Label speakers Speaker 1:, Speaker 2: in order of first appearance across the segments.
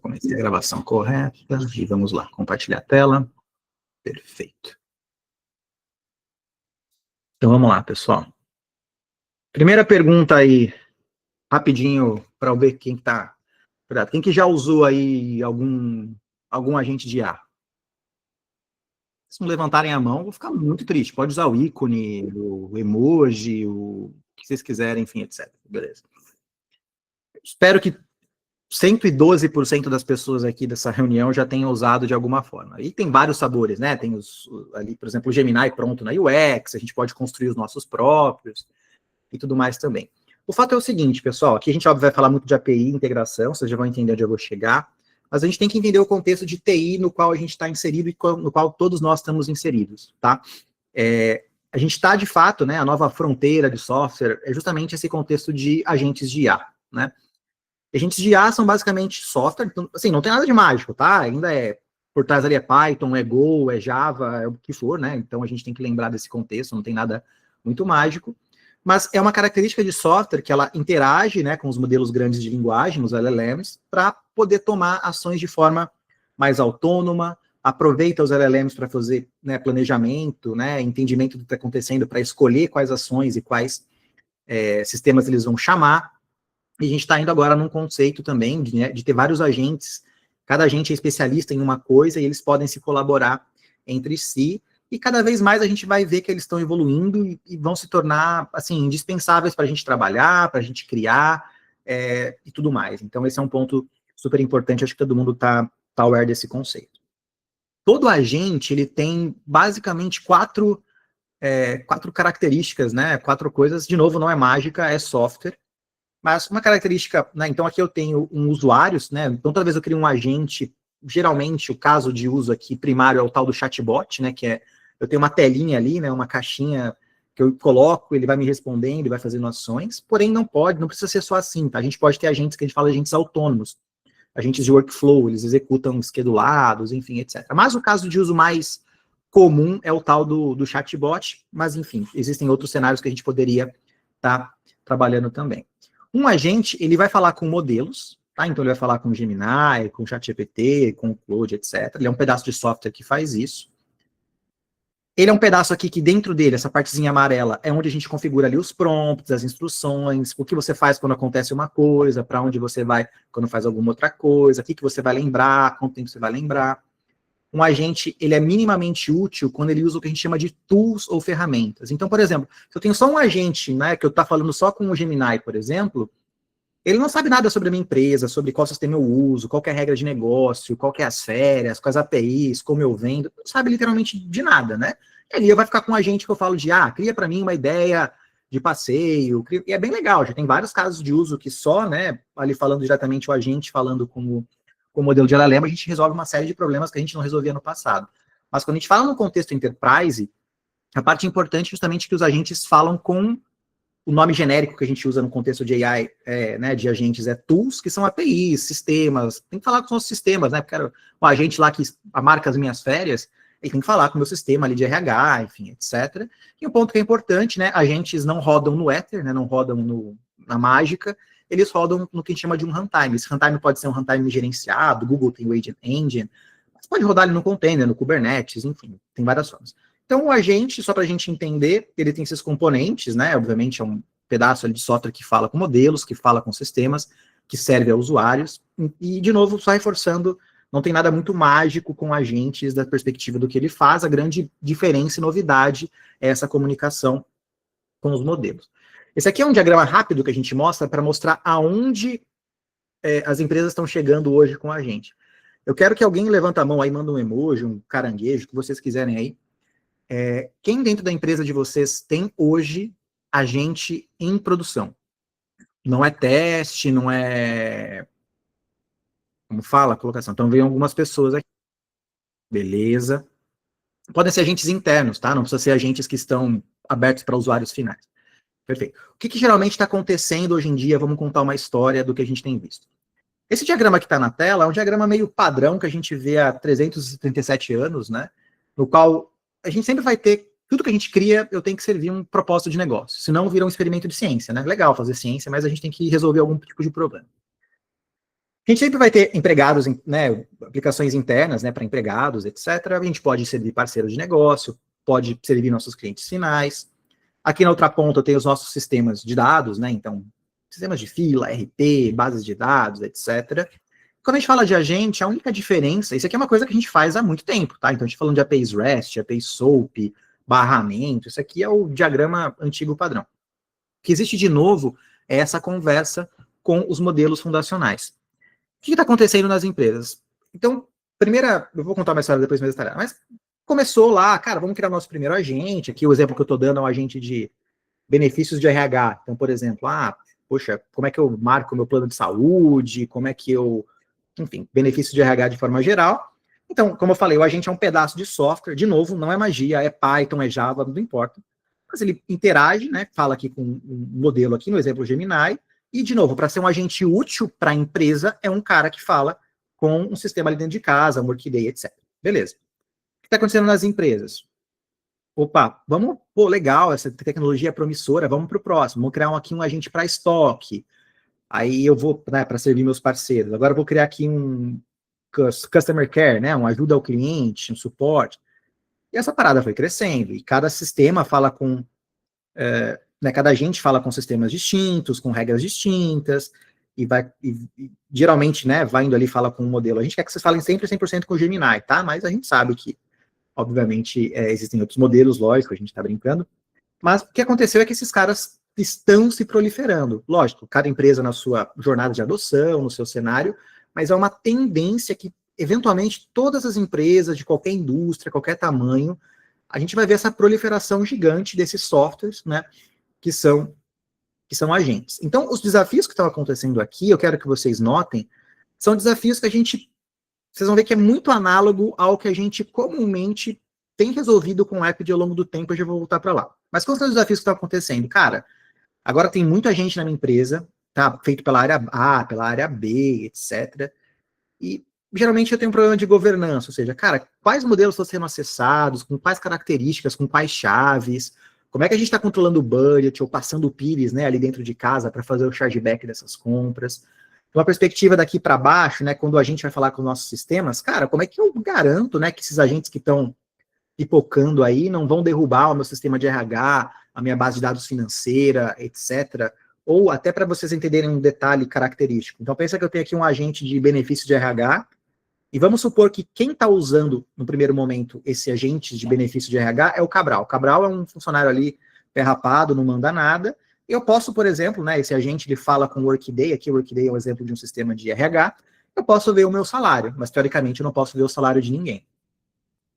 Speaker 1: Comecei a gravação correta e vamos lá, compartilhar a tela. Perfeito. Então vamos lá, pessoal. Primeira pergunta aí, rapidinho, para eu ver quem tá. Quem que já usou aí algum agente de IA? Se não levantarem a mão, eu vou ficar muito triste. Pode usar o ícone, o emoji, o que vocês quiserem, enfim, etc. Beleza. Espero que 112% das pessoas aqui dessa reunião já tenham usado de alguma forma. E tem vários sabores, né? Tem ali, por exemplo, o Gemini pronto na UX, a gente pode construir os nossos próprios e tudo mais também. O fato é o seguinte, pessoal, aqui a gente óbvio, vai falar muito de API, integração, vocês já vão entender onde eu vou chegar, mas a gente tem que entender o contexto de TI no qual a gente está inserido e no qual todos nós estamos inseridos, tá? A gente está, de fato, né, a nova fronteira de software é justamente esse contexto de agentes de IA, né? Agentes de IA são basicamente software, então, assim, não tem nada de mágico, tá? Ainda por trás ali é Python, é Go, é Java, é o que for, né? Então a gente tem que lembrar desse contexto, não tem nada muito mágico, mas é uma característica de software que ela interage, né, com os modelos grandes de linguagem, os LLMs, para poder tomar ações de forma mais autônoma, aproveita os LLMs para fazer, né, planejamento, né, entendimento do que está acontecendo, para escolher quais ações e quais sistemas eles vão chamar. E a gente está indo agora num conceito também de ter vários agentes, cada agente é especialista em uma coisa e eles podem se colaborar entre si, e cada vez mais a gente vai ver que eles estão evoluindo e vão se tornar, assim, indispensáveis para a gente trabalhar, para a gente criar e tudo mais. Então esse é um ponto super importante, acho que todo mundo está aware desse conceito. Todo agente, ele tem basicamente quatro características, né, 4 coisas, de novo, não é mágica, é software. Mas uma característica, né, então aqui eu tenho usuários, né, então toda vez eu crio um agente, geralmente o caso de uso aqui primário é o tal do chatbot, né, que eu tenho uma telinha ali, né, uma caixinha que eu coloco, ele vai me respondendo, ele vai fazendo ações, porém não precisa ser só assim, tá? A gente pode ter agentes que a gente fala de agentes autônomos, agentes de workflow, eles executam schedulados, enfim, etc. Mas o caso de uso mais comum é o tal do chatbot, mas enfim, existem outros cenários que a gente poderia estar trabalhando também. Um agente, ele vai falar com modelos, tá? Então ele vai falar com o Gemini, com o ChatGPT, com o Claude, etc. Ele é um pedaço de software que faz isso. Ele é um pedaço aqui que dentro dele, essa partezinha amarela, é onde a gente configura ali os prompts, as instruções, o que você faz quando acontece uma coisa, para onde você vai quando faz alguma outra coisa, o que você vai lembrar, quanto tempo você vai lembrar. Um agente, ele é minimamente útil quando ele usa o que a gente chama de tools ou ferramentas. Então, por exemplo, se eu tenho só um agente, né, que eu estou falando só com o Gemini, por exemplo, ele não sabe nada sobre a minha empresa, sobre qual sistema eu uso, qual é a regra de negócio, qual que é as férias, quais APIs, como eu vendo, não sabe literalmente de nada, né? Ele vai ficar com um agente que eu falo de, cria para mim uma ideia de passeio, e é bem legal, já tem vários casos de uso que só, né, ali falando diretamente o agente, falando com o modelo de LLM, a gente resolve uma série de problemas que a gente não resolvia no passado. Mas quando a gente fala no contexto enterprise, a parte importante é justamente que os agentes falam com o nome genérico que a gente usa no contexto de AI, né, de agentes, é tools, que são APIs, sistemas, tem que falar com os nossos sistemas, né, porque o agente lá que marca as minhas férias, ele tem que falar com o meu sistema ali de RH, enfim, etc. E um ponto que é importante, né, agentes não rodam no Ether, né, não rodam na mágica, eles rodam no que a gente chama de um runtime. Esse runtime pode ser um runtime gerenciado, Google tem o Agent Engine, mas pode rodar ali no container, no Kubernetes, enfim, tem várias formas. Então, o agente, só para a gente entender, ele tem esses componentes, né? Obviamente, é um pedaço ali de software que fala com modelos, que fala com sistemas, que serve a usuários. E, de novo, só reforçando, não tem nada muito mágico com agentes da perspectiva do que ele faz. A grande diferença e novidade é essa comunicação com os modelos. Esse aqui é um diagrama rápido que a gente mostra para mostrar aonde as empresas estão chegando hoje com a gente. Eu quero que alguém levanta a mão aí, manda um emoji, um caranguejo, o que vocês quiserem aí. Quem dentro da empresa de vocês tem hoje agente em produção? Não é teste, não é... Como fala a colocação? Então, vem algumas pessoas aqui. Beleza. Podem ser agentes internos, tá? Não precisa ser agentes que estão abertos para usuários finais. Perfeito. O que geralmente está acontecendo hoje em dia? Vamos contar uma história do que a gente tem visto. Esse diagrama que está na tela é um diagrama meio padrão que a gente vê há 337 anos, né? No qual a gente sempre vai ter, tudo que a gente cria, eu tenho que servir um propósito de negócio. Senão vira um experimento de ciência, né? Legal fazer ciência, mas a gente tem que resolver algum tipo de problema. A gente sempre vai ter empregados, né, aplicações internas, né, para empregados, etc. A gente pode servir parceiro de negócio, pode servir nossos clientes finais. Aqui na outra ponta tem os nossos sistemas de dados, né? Então, sistemas de fila, RP, bases de dados, etc. Quando a gente fala de agente, a única diferença, isso aqui é uma coisa que a gente faz há muito tempo, tá? Então, a gente falando de APIs REST, APIs SOAP, barramento, isso aqui é o diagrama antigo padrão. O que existe de novo é essa conversa com os modelos fundacionais. O que está acontecendo nas empresas? Então, primeira, eu vou contar uma história depois mais detalhada, mas começou lá, cara, vamos criar nosso primeiro agente. Aqui o exemplo que eu estou dando é um agente de benefícios de RH. Então, por exemplo, poxa, como é que eu marco meu plano de saúde? Como é que eu, enfim, benefícios de RH de forma geral. Então, como eu falei, o agente é um pedaço de software, de novo, não é magia, é Python, é Java, não importa. Mas ele interage, né? Fala aqui com um modelo aqui, no exemplo Gemini, e, de novo, para ser um agente útil para a empresa, é um cara que fala com um sistema ali dentro de casa, um Workday, etc. Beleza. O que está acontecendo nas empresas? Opa, vamos, pô, legal, essa tecnologia é promissora, vamos para o próximo. Vamos criar aqui um agente para estoque. Aí eu vou, né, para servir meus parceiros. Agora eu vou criar aqui um customer care, né, uma ajuda ao cliente, um suporte. E essa parada foi crescendo. E cada sistema fala com né, cada agente fala com sistemas distintos, com regras distintas, e geralmente, né, vai indo ali, fala com um modelo. A gente quer que vocês falem sempre 100% com o Gemini, tá? Mas a gente sabe que, obviamente, existem outros modelos, lógico, a gente está brincando. Mas o que aconteceu é que esses caras estão se proliferando. Lógico, cada empresa na sua jornada de adoção, no seu cenário, mas é uma tendência que, eventualmente, todas as empresas, de qualquer indústria, qualquer tamanho, a gente vai ver essa proliferação gigante desses softwares, né, que são agentes. Então, os desafios que estão acontecendo aqui, eu quero que vocês notem, são desafios que vocês vão ver que é muito análogo ao que a gente comumente tem resolvido com o Appidy ao longo do tempo, eu já vou voltar para lá. Mas quais são os desafios que estão acontecendo? Cara, agora tem muita gente na minha empresa, tá? Feito pela área A, pela área B, etc. E geralmente eu tenho um problema de governança, ou seja, cara, quais modelos estão sendo acessados, com quais características, com quais chaves, como é que a gente está controlando o budget ou passando o PIRIS, né, ali dentro de casa para fazer o chargeback dessas compras. Uma perspectiva daqui para baixo, né, quando a gente vai falar com os nossos sistemas, cara, como é que eu garanto, né, que esses agentes que estão pipocando aí não vão derrubar o meu sistema de RH, a minha base de dados financeira, etc. Ou até para vocês entenderem um detalhe característico. Então, pensa que eu tenho aqui um agente de benefício de RH, e vamos supor que quem está usando, no primeiro momento, esse agente de benefício de RH é o Cabral. O Cabral é um funcionário ali perrapado, não manda nada. Eu posso, por exemplo, né, esse agente ele fala com o Workday, aqui o Workday é um exemplo de um sistema de RH, eu posso ver o meu salário, mas teoricamente eu não posso ver o salário de ninguém.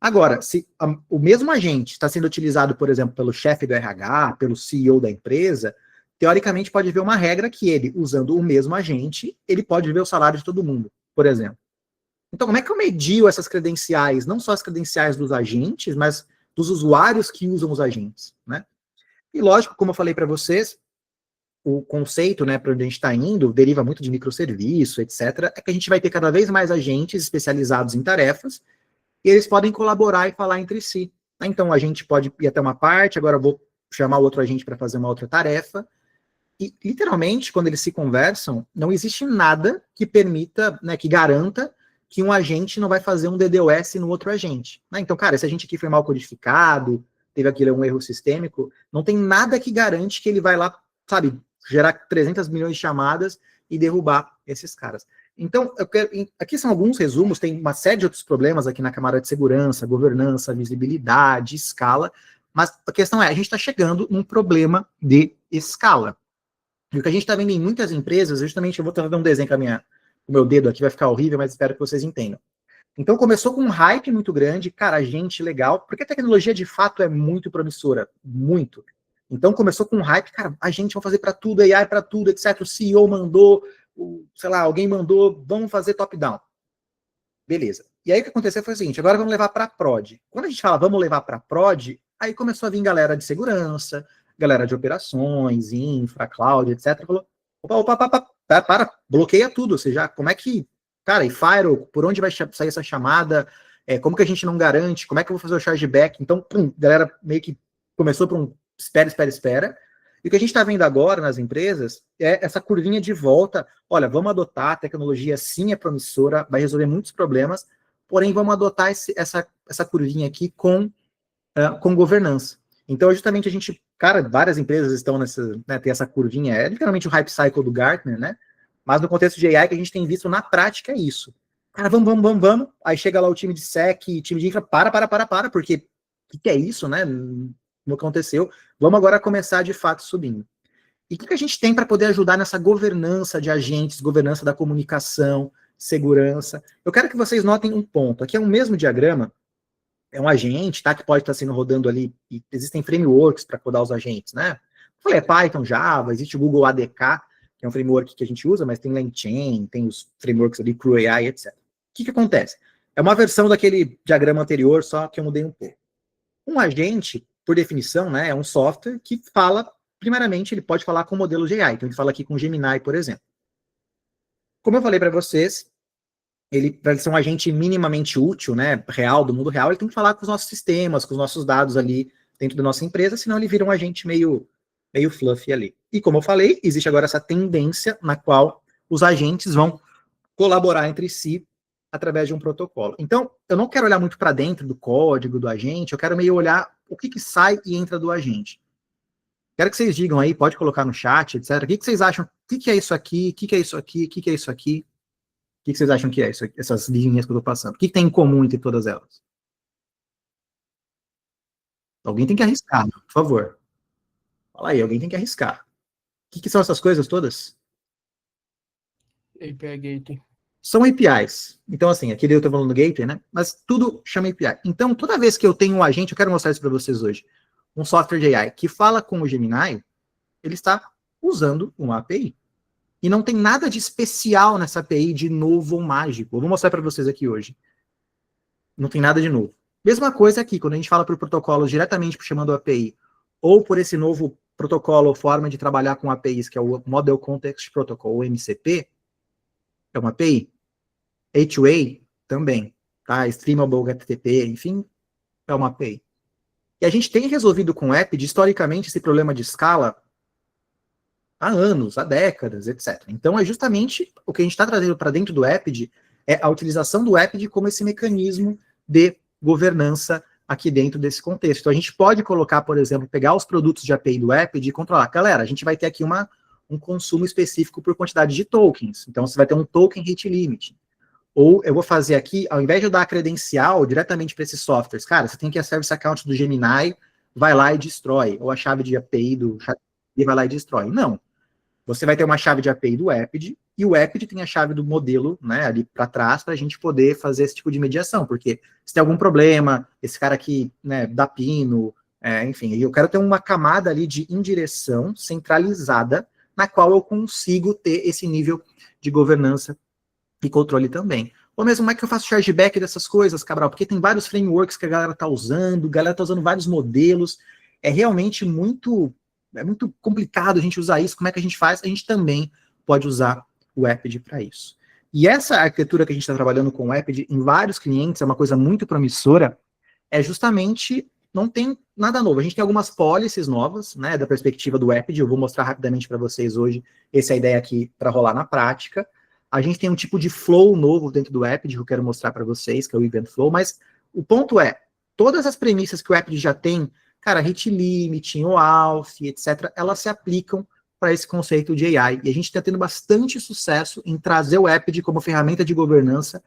Speaker 1: Agora, se o mesmo agente está sendo utilizado, por exemplo, pelo chefe do RH, pelo CEO da empresa, teoricamente pode haver uma regra que ele, usando o mesmo agente, ele pode ver o salário de todo mundo, por exemplo. Então, como é que eu medio essas credenciais, não só as credenciais dos agentes, mas dos usuários que usam os agentes, né? E lógico, como eu falei para vocês, o conceito, né, para onde a gente está indo, deriva muito de microserviço, etc., é que a gente vai ter cada vez mais agentes especializados em tarefas, e eles podem colaborar e falar entre si. Então, a gente pode ir até uma parte, agora eu vou chamar o outro agente para fazer uma outra tarefa, e, literalmente, quando eles se conversam, não existe nada que permita, né, que garanta que um agente não vai fazer um DDoS no outro agente. Né? Então, cara, esse agente aqui foi mal codificado, teve aquilo um erro sistêmico, não tem nada que garante que ele vai lá, sabe, gerar 300 milhões de chamadas e derrubar esses caras. Então, aqui são alguns resumos, tem uma série de outros problemas aqui na camada de segurança, governança, visibilidade, escala, mas a questão é, a gente está chegando num problema de escala. E o que a gente está vendo em muitas empresas, justamente, eu vou tentar dar um desenho com o meu dedo aqui, vai ficar horrível, mas espero que vocês entendam. Então começou com um hype muito grande, cara, gente legal, porque a tecnologia de fato é muito promissora, muito. Então começou com um hype, cara, a gente vai fazer para tudo, AI para tudo, etc. O CEO mandou, sei lá, alguém mandou, vamos fazer top-down. Beleza. E aí o que aconteceu foi o seguinte, agora vamos levar para prod. Quando a gente fala vamos levar para prod, aí começou a vir galera de segurança, galera de operações, infra, cloud, etc. Falou, para, bloqueia tudo. Ou seja, como é que, cara, e firewall, por onde vai sair essa chamada? Como que a gente não garante? Como é que eu vou fazer o chargeback? Então, galera meio que começou para um espera. E o que a gente está vendo agora nas empresas é essa curvinha de volta. Olha, vamos adotar, a tecnologia sim é promissora, vai resolver muitos problemas, porém vamos adotar essa curvinha aqui com governança. Então, justamente a gente, cara, várias empresas estão nessa, né, tem essa curvinha, é literalmente o hype cycle do Gartner, né? Mas no contexto de AI que a gente tem visto na prática é isso. Cara, vamos. Aí chega lá o time de SEC, time de infra, porque o que é isso, né? Não aconteceu. Vamos agora começar de fato subindo. E o que a gente tem para poder ajudar nessa governança de agentes, governança da comunicação, segurança? Eu quero que vocês notem um ponto. Aqui é o mesmo diagrama, é um agente, tá? Que pode estar sendo rodando ali, e existem frameworks para codar os agentes, né? Eu falei, é Python, Java, existe o Google ADK, que é um framework que a gente usa, mas tem LangChain, tem os frameworks ali, CrewAI, etc. O que acontece? É uma versão daquele diagrama anterior, só que eu mudei um pouco. Um agente, por definição, né, é um software que fala, primeiramente, ele pode falar com modelos de AI. Então, ele fala aqui com o Gemini, por exemplo. Como eu falei para vocês, para ele ser um agente minimamente útil, né, real, do mundo real, ele tem que falar com os nossos sistemas, com os nossos dados ali dentro da nossa empresa, senão ele vira um agente meio fluffy ali. E como eu falei, existe agora essa tendência na qual os agentes vão colaborar entre si através de um protocolo. Então, eu não quero olhar muito para dentro do código do agente, eu quero meio olhar o que sai e entra do agente. Quero que vocês digam aí, pode colocar no chat, etc. O que vocês acham? O que é isso aqui? O que é isso aqui? O que é isso aqui? O que vocês acham que é isso, essas linhas que eu estou passando? O que tem em comum entre todas elas? Alguém tem que arriscar, por favor. Fala aí, alguém tem que arriscar. O que são essas coisas todas?
Speaker 2: API Gateway.
Speaker 1: São APIs. Então, assim, aqui eu estou falando do gateway, né? Mas tudo chama API. Então, toda vez que eu tenho um agente, eu quero mostrar isso para vocês hoje, um software de AI que fala com o Gemini, ele está usando uma API. E não tem nada de especial nessa API de novo ou mágico. Eu vou mostrar para vocês aqui hoje. Não tem nada de novo. Mesma coisa aqui, quando a gente fala por protocolos diretamente chamando API, ou por esse novo protocolo ou forma de trabalhar com APIs, que é o Model Context Protocol, ou MCP, é uma API. A2A também, tá? Streamable HTTP, enfim, é uma API. E a gente tem resolvido com o Epid, historicamente, esse problema de escala há anos, há décadas, etc. Então, é justamente o que a gente está trazendo para dentro do Epid, é a utilização do Epid como esse mecanismo de governança aqui dentro desse contexto. Então, a gente pode colocar, por exemplo, pegar os produtos de API do Epid e controlar. Galera, a gente vai ter aqui um consumo específico por quantidade de tokens. Então, você vai ter um token hit limit. Ou eu vou fazer aqui, ao invés de eu dar a credencial diretamente para esses softwares, cara, você tem que ir a service account do Gemini, vai lá e destrói. Ou a chave de API do ChatGPT vai lá e destrói. Não. Você vai ter uma chave de API do Epid, e o Epid tem a chave do modelo, né, ali para trás, para a gente poder fazer esse tipo de mediação, porque se tem algum problema, esse cara aqui, né, dá pino, enfim, eu quero ter uma camada ali de indireção centralizada, na qual eu consigo ter esse nível de governança e controle também. Ou mesmo, como é que eu faço chargeback dessas coisas, Cabral? Porque tem vários frameworks que a galera está usando, a galera está usando vários modelos, é realmente muito complicado a gente usar isso. Como é que a gente faz? A gente também pode usar o Epid para isso. E essa arquitetura que a gente está trabalhando com o Epid em vários clientes, é uma coisa muito promissora, é justamente, não tem nada novo. A gente tem algumas policies novas, né, da perspectiva do Epid, eu vou mostrar rapidamente para vocês hoje, essa é a ideia aqui para rolar na prática. A gente tem um tipo de flow novo dentro do Epid que eu quero mostrar para vocês, que é o Event Flow, mas o ponto é, todas as premissas que o Epid já tem, cara, hit limit, OAuth, etc., elas se aplicam para esse conceito de AI. E a gente está tendo bastante sucesso em trazer o Epid como ferramenta de governança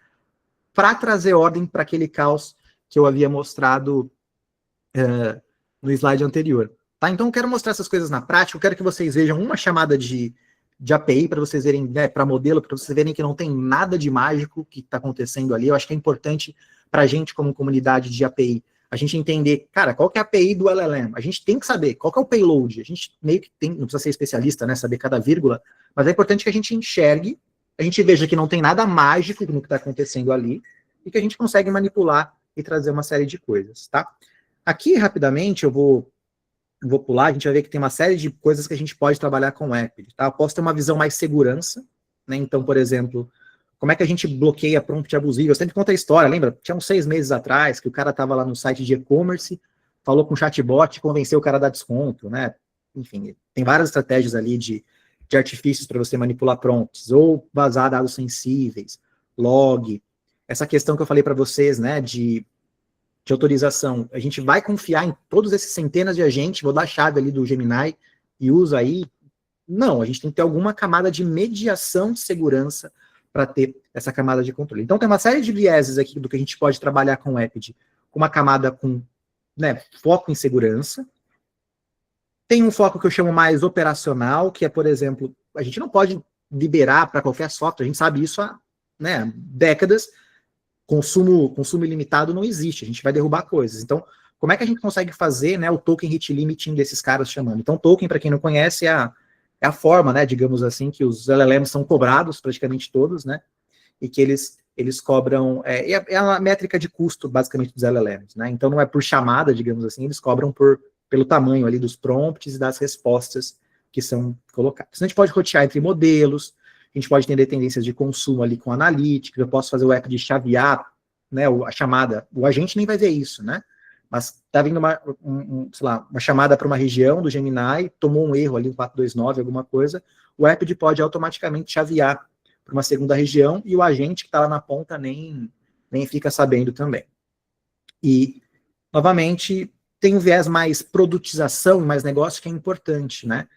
Speaker 1: para trazer ordem para aquele caos que eu havia mostrado no slide anterior. Tá? Então, eu quero mostrar essas coisas na prática, eu quero que vocês vejam uma chamada de API, para vocês verem, né, para modelo, para vocês verem que não tem nada de mágico que está acontecendo ali. Eu acho que é importante para a gente, como comunidade de API, a gente entender, cara, qual que é a API do LLM? A gente tem que saber qual que é o payload. A gente meio que tem, não precisa ser especialista, né, saber cada vírgula, mas é importante que a gente enxergue, a gente veja que não tem nada mágico no que está acontecendo ali, e que a gente consegue manipular e trazer uma série de coisas, tá? Aqui, rapidamente, eu vou pular, a gente vai ver que tem uma série de coisas que a gente pode trabalhar com o Epid, tá? Eu posso ter uma visão mais segurança, né? Então, por exemplo, como é que a gente bloqueia prompt abusivo? Eu sempre conto a história, lembra? Tinha uns 6 meses atrás, que o cara estava lá no site de e-commerce, falou com o chatbot, convenceu o cara a dar desconto, né? enfim, tem várias estratégias ali de artifícios para você manipular prompts, ou vazar dados sensíveis, log, essa questão que eu falei para vocês, né, de autorização. A gente vai confiar em todos esses centenas de agentes, vou dar a chave ali do Gemini e uso aí. Não, a gente tem que ter alguma camada de mediação de segurança para ter essa camada de controle. Então tem uma série de vieses aqui do que a gente pode trabalhar com o Epid, com uma camada com, né, foco em segurança. Tem um foco que eu chamo mais operacional, que é, por exemplo, a gente não pode liberar para qualquer software, a gente sabe isso há, né, décadas. Consumo ilimitado não existe, a gente vai derrubar coisas. Então, como é que a gente consegue fazer, né, o token hit limiting desses caras chamando? Então, token, para quem não conhece, é a forma, né, digamos assim, que os LLMs são cobrados, praticamente todos, né, e que eles cobram, é a métrica de custo, basicamente, dos LLMs, né, então não é por chamada, digamos assim, eles cobram pelo tamanho ali dos prompts e das respostas que são colocadas. Então, a gente pode rotear entre modelos, a gente pode entender tendências de consumo ali com analytics, eu posso fazer o app de chavear, né, a chamada, o agente nem vai ver isso, né, mas tá vindo sei lá, uma chamada para uma região do Gemini, tomou um erro ali, um 429, alguma coisa, o app pode automaticamente chavear para uma segunda região e o agente que está lá na ponta nem fica sabendo também. E, novamente, tem um viés mais produtização, mais negócio que é importante, né?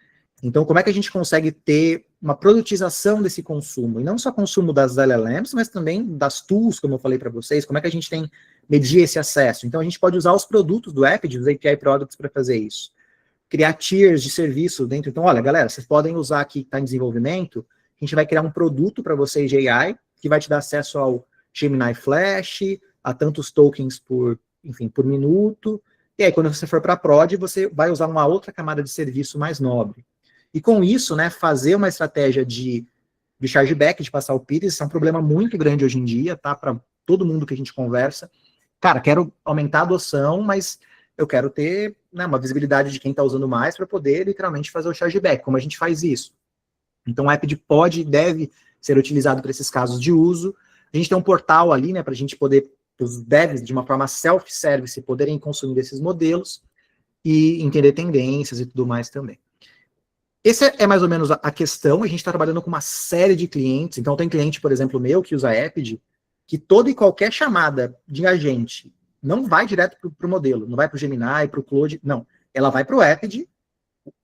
Speaker 1: Então, como é que a gente consegue ter uma produtização desse consumo? E não só consumo das LLMs, mas também das tools, como eu falei para vocês, como é que a gente tem medir esse acesso? Então, a gente pode usar os produtos do Epid, os API Products, para fazer isso. Criar tiers de serviço dentro. Então, olha, galera, vocês podem usar aqui que está em desenvolvimento, a gente vai criar um produto para vocês de AI, que vai te dar acesso ao Gemini Flash, a tantos tokens por minuto, e aí, quando você for para a prod, você vai usar uma outra camada de serviço mais nobre. E com isso, né, fazer uma estratégia de chargeback, de passar o PIDs, é um problema muito grande hoje em dia, tá? Para todo mundo que a gente conversa. Cara, quero aumentar a adoção, mas eu quero ter, né, uma visibilidade de quem está usando mais para poder literalmente fazer o chargeback. Como a gente faz isso? Então, o Epid pode e deve ser utilizado para esses casos de uso. A gente tem um portal ali, né, para a gente poder, os devs, de uma forma self-service, poderem consumir esses modelos e entender tendências e tudo mais também. Essa é mais ou menos a questão. A gente está trabalhando com uma série de clientes. Então, tem cliente, por exemplo, meu, que usa Epid, que toda e qualquer chamada de agente não vai direto para o modelo, não vai para o Gemini, para o Claude, não. Ela vai para o Epid.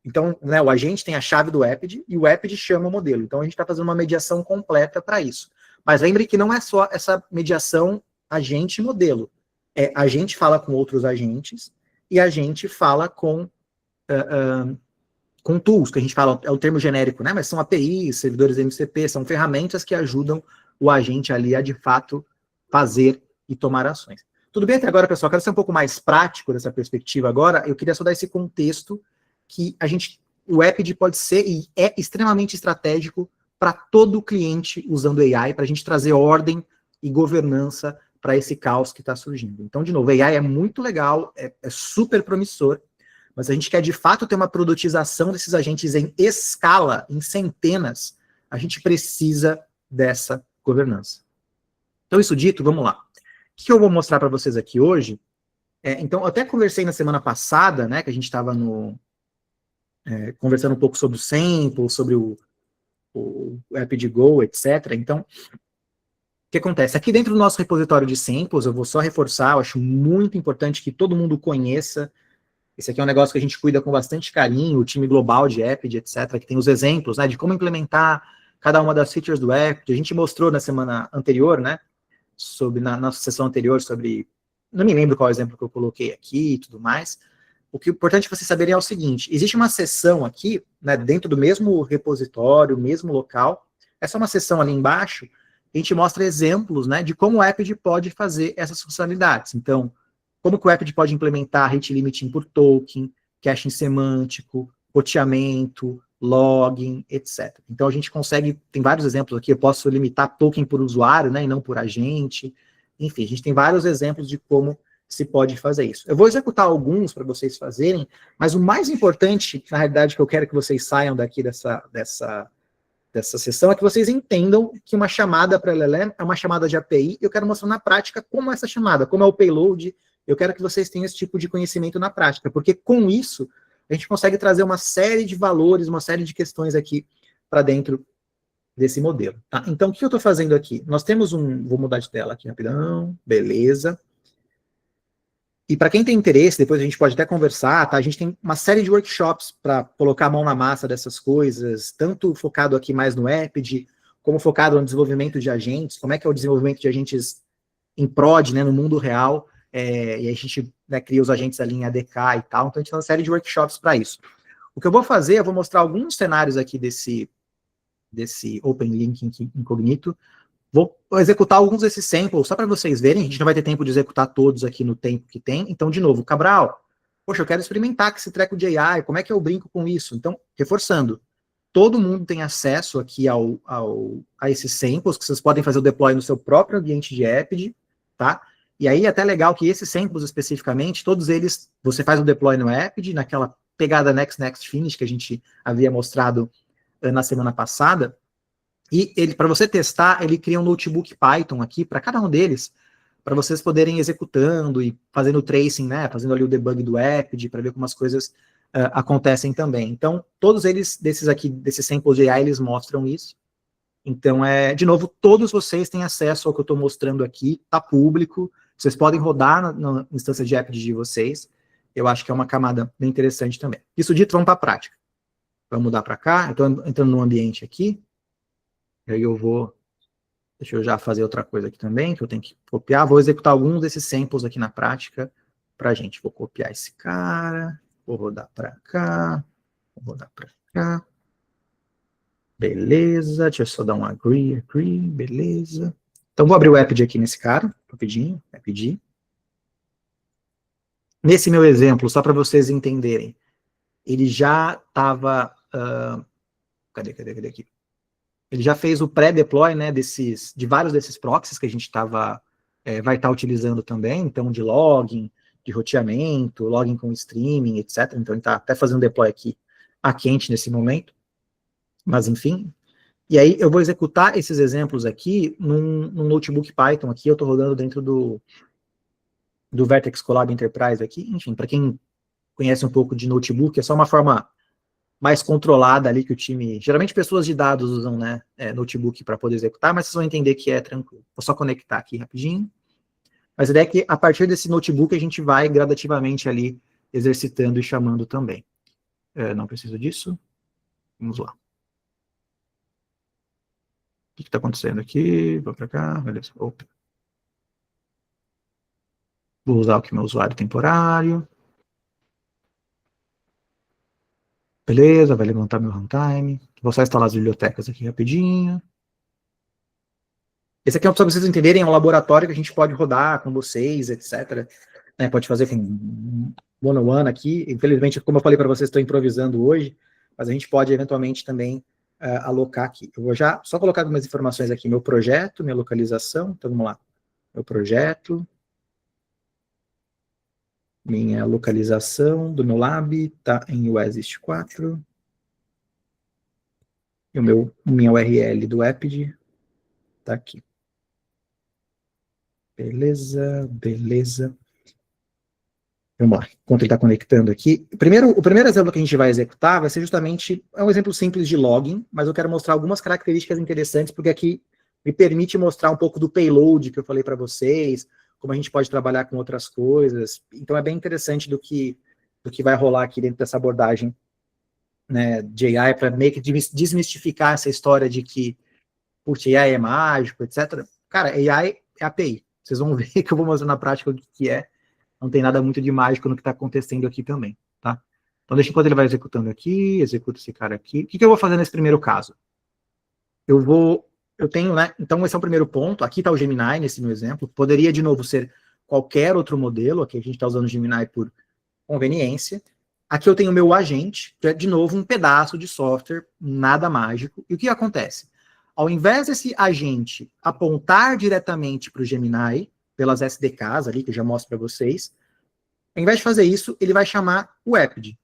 Speaker 1: Então, né, o agente tem a chave do Epid e o Epid chama o modelo. Então, a gente está fazendo uma mediação completa para isso. Mas lembre que não é só essa mediação agente-modelo. A gente fala com outros agentes e a gente fala com tools, que a gente fala, é o termo genérico, né? Mas são APIs, servidores MCP, são ferramentas que ajudam o agente ali a, de fato, fazer e tomar ações. Tudo bem até agora, pessoal? Quero ser um pouco mais prático dessa perspectiva agora. Eu queria só dar esse contexto que o Epid pode ser e é extremamente estratégico para todo cliente usando AI, para a gente trazer ordem e governança para esse caos que está surgindo. Então, de novo, AI é muito legal, é super promissor, mas a gente quer, de fato, ter uma produtização desses agentes em escala, em centenas, a gente precisa dessa governança. Então, isso dito, vamos lá. O que eu vou mostrar para vocês aqui hoje? Então, eu até conversei na semana passada, né, que a gente estava conversando um pouco sobre o sample, sobre o Epid Go, etc. Então, o que acontece? Aqui dentro do nosso repositório de samples, eu vou só reforçar, eu acho muito importante que todo mundo conheça. Esse aqui é um negócio que a gente cuida com bastante carinho, o time global de Epid, etc., que tem os exemplos, né, de como implementar cada uma das features do Epid. A gente mostrou na semana anterior, né, na nossa sessão anterior, sobre, não me lembro qual é o exemplo que eu coloquei aqui e tudo mais. O que é importante vocês saberem é o seguinte, existe uma seção aqui, né, dentro do mesmo repositório, mesmo local, essa é uma seção ali embaixo, a gente mostra exemplos, né, de como o Epid pode fazer essas funcionalidades. Então, como que o Epid pode implementar rate limiting por token, caching semântico, roteamento, logging, etc. Então a gente consegue, tem vários exemplos aqui, eu posso limitar token por usuário, né, e não por agente. Enfim, a gente tem vários exemplos de como se pode fazer isso. Eu vou executar alguns para vocês fazerem, mas o mais importante, na realidade, que eu quero que vocês saiam daqui dessa sessão, é que vocês entendam que uma chamada para LLM é uma chamada de API, e eu quero mostrar na prática como é essa chamada, como é o payload. Eu quero que vocês tenham esse tipo de conhecimento na prática, porque com isso, a gente consegue trazer uma série de valores, uma série de questões aqui para dentro desse modelo. Tá? Então, o que eu estou fazendo aqui? Nós temos vou mudar de tela aqui rapidão, beleza. E para quem tem interesse, depois a gente pode até conversar, tá? A gente tem uma série de workshops para colocar a mão na massa dessas coisas, tanto focado aqui mais no EPD, como focado no desenvolvimento de agentes, como é que é o desenvolvimento de agentes em prod, né, no mundo real, e a gente, né, cria os agentes ali em ADK e tal, então a gente tem uma série de workshops para isso. O que eu vou fazer, eu vou mostrar alguns cenários aqui desse Open Link Incognito. Vou executar alguns desses samples, só para vocês verem, a gente não vai ter tempo de executar todos aqui no tempo que tem. Então, de novo, Cabral, poxa, eu quero experimentar com esse treco de AI, como é que eu brinco com isso? Então, reforçando, todo mundo tem acesso aqui a esses samples, que vocês podem fazer o deploy no seu próprio ambiente de EPD, tá? E aí, até legal que esses samples especificamente, todos eles, você faz o deploy no EPD, naquela pegada Next Finish que a gente havia mostrado na semana passada. E ele, para você testar, ele cria um notebook Python aqui para cada um deles, para vocês poderem executando e fazendo o tracing, né, fazendo ali o debug do EPD, para ver como as coisas acontecem também. Então, todos eles, desses samples de AI, eles mostram isso. Então, de novo, todos vocês têm acesso ao que eu estou mostrando aqui, está público, vocês podem rodar na instância de EPD de vocês. Eu acho que é uma camada bem interessante também. Isso dito, vamos para a prática. Vamos mudar para cá, eu estou entrando no ambiente aqui. E aí deixa eu já fazer outra coisa aqui também, que eu tenho que copiar. Vou executar alguns desses samples aqui na prática pra gente. Vou copiar esse cara, vou rodar para cá, vou rodar para cá. Beleza, deixa eu só dar um agree, beleza. Então vou abrir o EPD aqui nesse cara, rapidinho, EPD. Nesse meu exemplo, só para vocês entenderem, ele já estava... cadê aqui? Ele já fez o pré-deploy, né, de vários desses proxies que a gente vai estar utilizando também, então de login, de roteamento, login com streaming, etc. Então ele está até fazendo deploy aqui a quente nesse momento, mas enfim. E aí eu vou executar esses exemplos aqui num notebook Python aqui, eu estou rodando dentro do Vertex Collab Enterprise aqui, enfim, para quem conhece um pouco de notebook, é só uma forma mais controlada ali que o time... Geralmente pessoas de dados usam, né, notebook para poder executar, mas vocês vão entender que é tranquilo. Vou só conectar aqui rapidinho. Mas a ideia é que a partir desse notebook a gente vai gradativamente ali exercitando e chamando também. Não preciso disso. Vamos lá. O que está acontecendo aqui? Vou para cá. Beleza. Opa. Vou usar aqui meu usuário temporário. Beleza, vai levantar meu runtime. Vou só instalar as bibliotecas aqui rapidinho. Esse aqui é só para vocês entenderem, é um laboratório que a gente pode rodar com vocês, etc. Né, pode fazer com one-on-one aqui. Infelizmente, como eu falei para vocês, estou improvisando hoje, mas a gente pode eventualmente também alocar aqui. Eu vou já só colocar algumas informações aqui. Meu projeto, minha localização. Então, vamos lá. Meu projeto. Minha localização do meu lab está em UESIST 4. E minha URL do EPD está aqui. Beleza, beleza. Vamos lá, enquanto ele está conectando aqui. O primeiro exemplo que a gente vai executar vai ser justamente, é um exemplo simples de login, mas eu quero mostrar algumas características interessantes, porque aqui me permite mostrar um pouco do payload que eu falei para vocês, como a gente pode trabalhar com outras coisas. Então é bem interessante do que vai rolar aqui dentro dessa abordagem, né, de AI, para meio que desmistificar essa história de que, putz, AI é mágico, etc. Cara, AI é API. Vocês vão ver que eu vou mostrar na prática o que é. Não tem nada muito de mágico no que está acontecendo aqui também, tá? Então, deixa enquanto ele vai executando aqui, executa esse cara aqui. O que eu vou fazer nesse primeiro caso? Eu tenho, né? Então, esse é o primeiro ponto. Aqui está o Gemini, nesse meu exemplo. Poderia, de novo, ser qualquer outro modelo. Aqui a gente está usando o Gemini por conveniência. Aqui eu tenho o meu agente, que é, de novo, um pedaço de software, nada mágico. E o que acontece? Ao invés desse agente apontar diretamente para o Gemini, pelas SDKs ali, que eu já mostro para vocês, ao invés de fazer isso, ele vai chamar o EPD.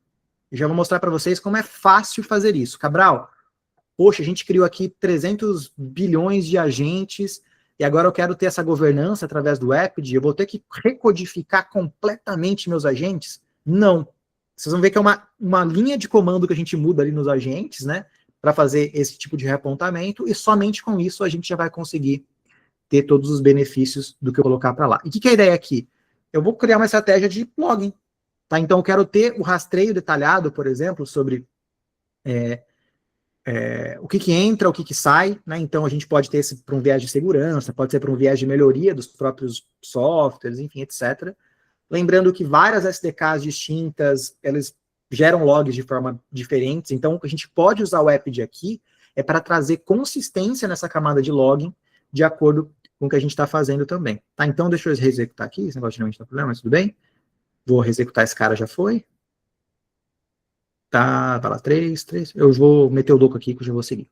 Speaker 1: Eu já vou mostrar para vocês como é fácil fazer isso. Cabral, poxa, a gente criou aqui 300 bilhões de agentes, e agora eu quero ter essa governança através do EPD, eu vou ter que recodificar completamente meus agentes? Não. Vocês vão ver que é uma linha de comando que a gente muda ali nos agentes, né? Para fazer esse tipo de reapontamento, e somente com isso a gente já vai conseguir ter todos os benefícios do que eu colocar para lá. E o que é a ideia aqui? Eu vou criar uma estratégia de login. Tá? Então eu quero ter o rastreio detalhado, por exemplo, sobre o que entra, o que sai, né? Então a gente pode ter esse para um viés de segurança, pode ser para um viés de melhoria dos próprios softwares, enfim, etc. Lembrando que várias SDKs distintas, elas geram logs de forma diferentes, então o que a gente pode usar o Epid aqui é para trazer consistência nessa camada de login, de acordo com o que a gente está fazendo também. Tá? Então deixa eu executar aqui, esse negócio de não está problema, mas tudo bem. Vou reexecutar esse cara, já foi. Tá, vai lá, 3. Eu vou meter o doco aqui que eu já vou seguir.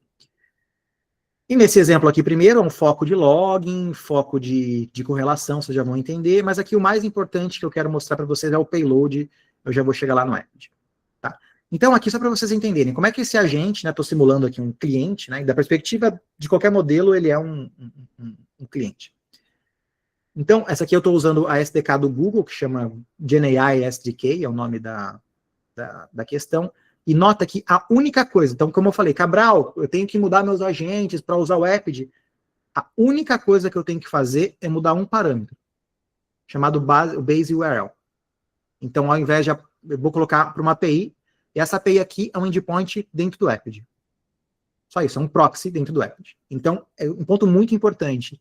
Speaker 1: E nesse exemplo aqui, primeiro, é um foco de login, foco de correlação, vocês já vão entender, mas aqui o mais importante que eu quero mostrar para vocês é o payload, eu já vou chegar lá no Epid. Tá? Então, aqui, só para vocês entenderem, como é que esse agente, né, estou simulando aqui um cliente, né, e da perspectiva de qualquer modelo, ele é um cliente. Então, essa aqui eu estou usando a SDK do Google, que chama GenAI SDK, é o nome da questão. E nota que a única coisa, então, como eu falei, Cabral, eu tenho que mudar meus agentes para usar o Epid. A única coisa que eu tenho que fazer é mudar um parâmetro, chamado base URL. Então, ao invés de eu vou colocar para uma API, e essa API aqui é um endpoint dentro do Epid. Só isso, é um proxy dentro do Epid. Então, é um ponto muito importante.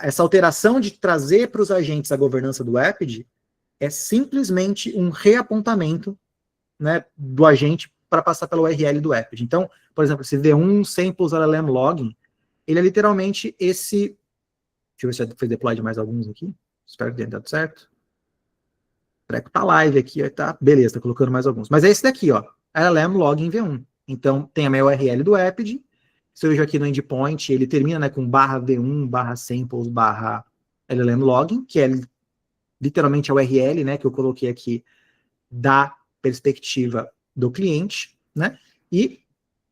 Speaker 1: Essa alteração de trazer para os agentes a governança do Epid é simplesmente um reapontamento, né, do agente para passar pela URL do Epid. Então, por exemplo, esse V1 samples LLM login, ele é literalmente esse... Deixa eu ver se já foi deploy de mais alguns aqui. Espero que tenha dado certo. O treco tá live aqui, tá? Beleza, tá colocando mais alguns. Mas é esse daqui, ó. LLM login V1. Então, tem a minha URL do Epid. Se eu vejo aqui no endpoint, ele termina, né, com /v1, /samples, /LLM login, que é literalmente a URL, né, que eu coloquei aqui da perspectiva do cliente, né? E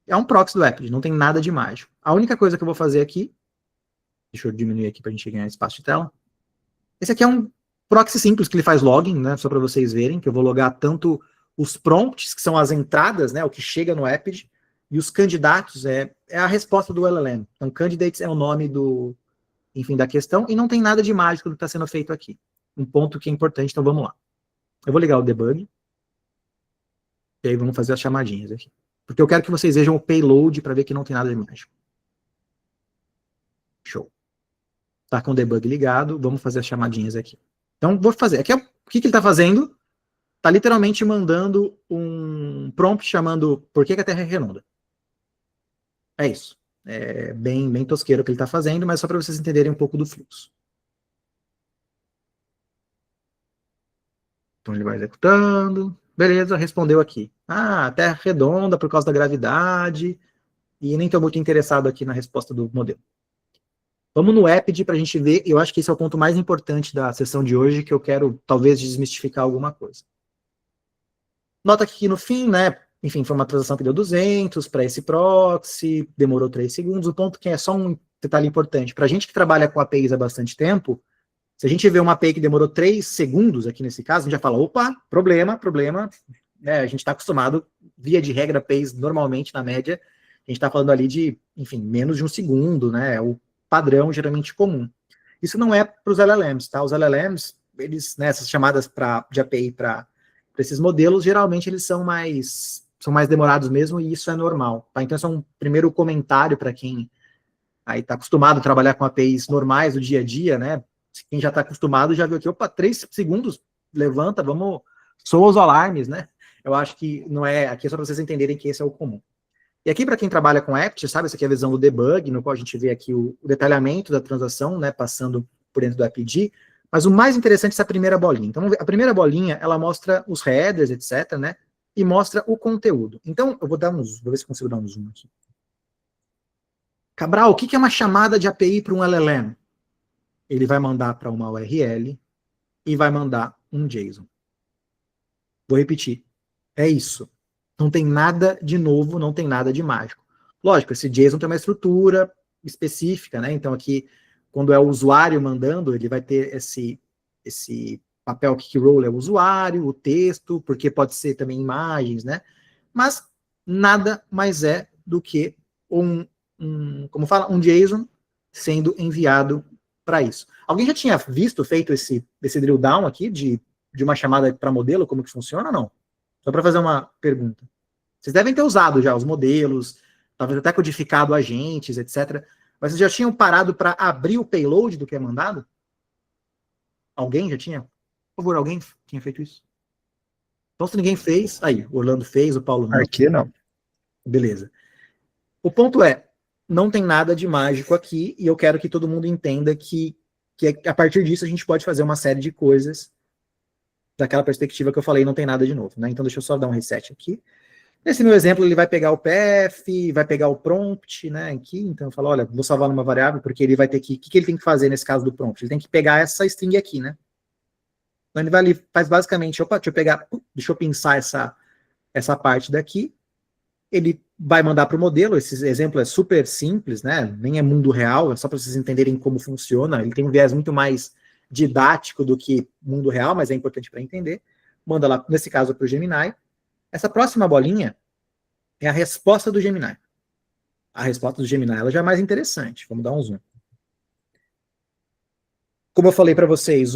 Speaker 1: é um proxy do Epid, não tem nada de mágico. A única coisa que eu vou fazer aqui, deixa eu diminuir aqui para a gente ganhar espaço de tela. Esse aqui é um proxy simples que ele faz login, né? Só para vocês verem, que eu vou logar tanto os prompts, que são as entradas, né? O que chega no Epid, e os candidatos é a resposta do LLM. Então, candidates é o nome do, enfim, da questão, e não tem nada de mágico do que está sendo feito aqui. Um ponto que é importante, então vamos lá. Eu vou ligar o debug. E aí vamos fazer as chamadinhas aqui. Porque eu quero que vocês vejam o payload para ver que não tem nada de mágico. Show. Tá com o debug ligado, vamos fazer as chamadinhas aqui. Então, vou fazer. Aqui, o que ele está fazendo? Está literalmente mandando um prompt chamando por que a Terra é redonda. É isso. É bem tosqueiro o que ele está fazendo, mas só para vocês entenderem um pouco do fluxo. Então, ele vai executando. Beleza, respondeu aqui. Ah, a Terra é redonda por causa da gravidade. E nem estou muito interessado aqui na resposta do modelo. Vamos no Epid para a gente ver, eu acho que esse é o ponto mais importante da sessão de hoje, que eu quero, talvez, desmistificar alguma coisa. Nota que aqui no fim, né, enfim, foi uma transação que deu 200 para esse proxy, demorou 3 segundos, o ponto que é só um detalhe importante, para a gente que trabalha com APIs há bastante tempo, se a gente vê uma API que demorou 3 segundos, aqui nesse caso, a gente já fala, opa, problema, né, a gente está acostumado, via de regra, APIs normalmente, na média, a gente está falando ali de, enfim, menos de um segundo, né, o padrão geralmente comum. Isso não é para os LLMs, tá? Os LLMs, eles, né, essas chamadas de API para esses modelos, geralmente eles são mais demorados mesmo, e isso é normal, tá? Então, esse é um primeiro comentário para quem aí está acostumado a trabalhar com APIs normais do dia a dia, né? Quem já está acostumado já viu aqui, opa, 3 segundos, levanta, soa os alarmes, né? Eu acho que não é, aqui é só para vocês entenderem que esse é o comum. E aqui, para quem trabalha com Apt, sabe, essa aqui é a visão do debug, no qual a gente vê aqui o detalhamento da transação, né, passando por dentro do APD, mas o mais interessante é essa primeira bolinha. Então, a primeira bolinha, ela mostra os headers, etc., né, e mostra o conteúdo. Então, eu vou ver se consigo dar um zoom aqui. Cabral, o que é uma chamada de API para um LLM? Ele vai mandar para uma URL e vai mandar um JSON. Vou repetir. É isso. Não tem nada de novo, não tem nada de mágico. Lógico, esse JSON tem uma estrutura específica, né? Então aqui, quando é o usuário mandando, ele vai ter esse papel que role é o usuário, o texto, porque pode ser também imagens, né? Mas nada mais é do que como fala, um JSON sendo enviado para isso. Alguém já tinha feito esse drill down aqui de uma chamada para modelo, como que funciona ou não? Só para fazer uma pergunta. Vocês devem ter usado já os modelos, talvez até codificado agentes, etc. Mas vocês já tinham parado para abrir o payload do que é mandado? Alguém já tinha? Por favor, alguém tinha feito isso? Então, se ninguém fez, aí, o Orlando fez, o Paulo não.
Speaker 2: Aqui não.
Speaker 1: Beleza. O ponto é, não tem nada de mágico aqui, e eu quero que todo mundo entenda que a partir disso a gente pode fazer uma série de coisas daquela perspectiva que eu falei, não tem nada de novo, né? Então deixa eu só dar um reset aqui. Nesse meu exemplo, ele vai pegar o PF, vai pegar o prompt, né, aqui, então eu falo, olha, vou salvar numa variável, porque ele vai ter que, o que ele tem que fazer nesse caso do prompt? Ele tem que pegar essa string aqui, né? Então ele vai ali, faz basicamente, deixa eu pensar essa parte daqui, ele vai mandar para o modelo, esse exemplo é super simples, né, nem é mundo real, é só para vocês entenderem como funciona, ele tem um viés muito mais didático do que mundo real, mas é importante para entender, manda lá, nesse caso, para o Gemini. Essa próxima bolinha é a resposta do Gemini. A resposta do Gemini ela já é mais interessante. Vamos dar um zoom. Como eu falei para vocês,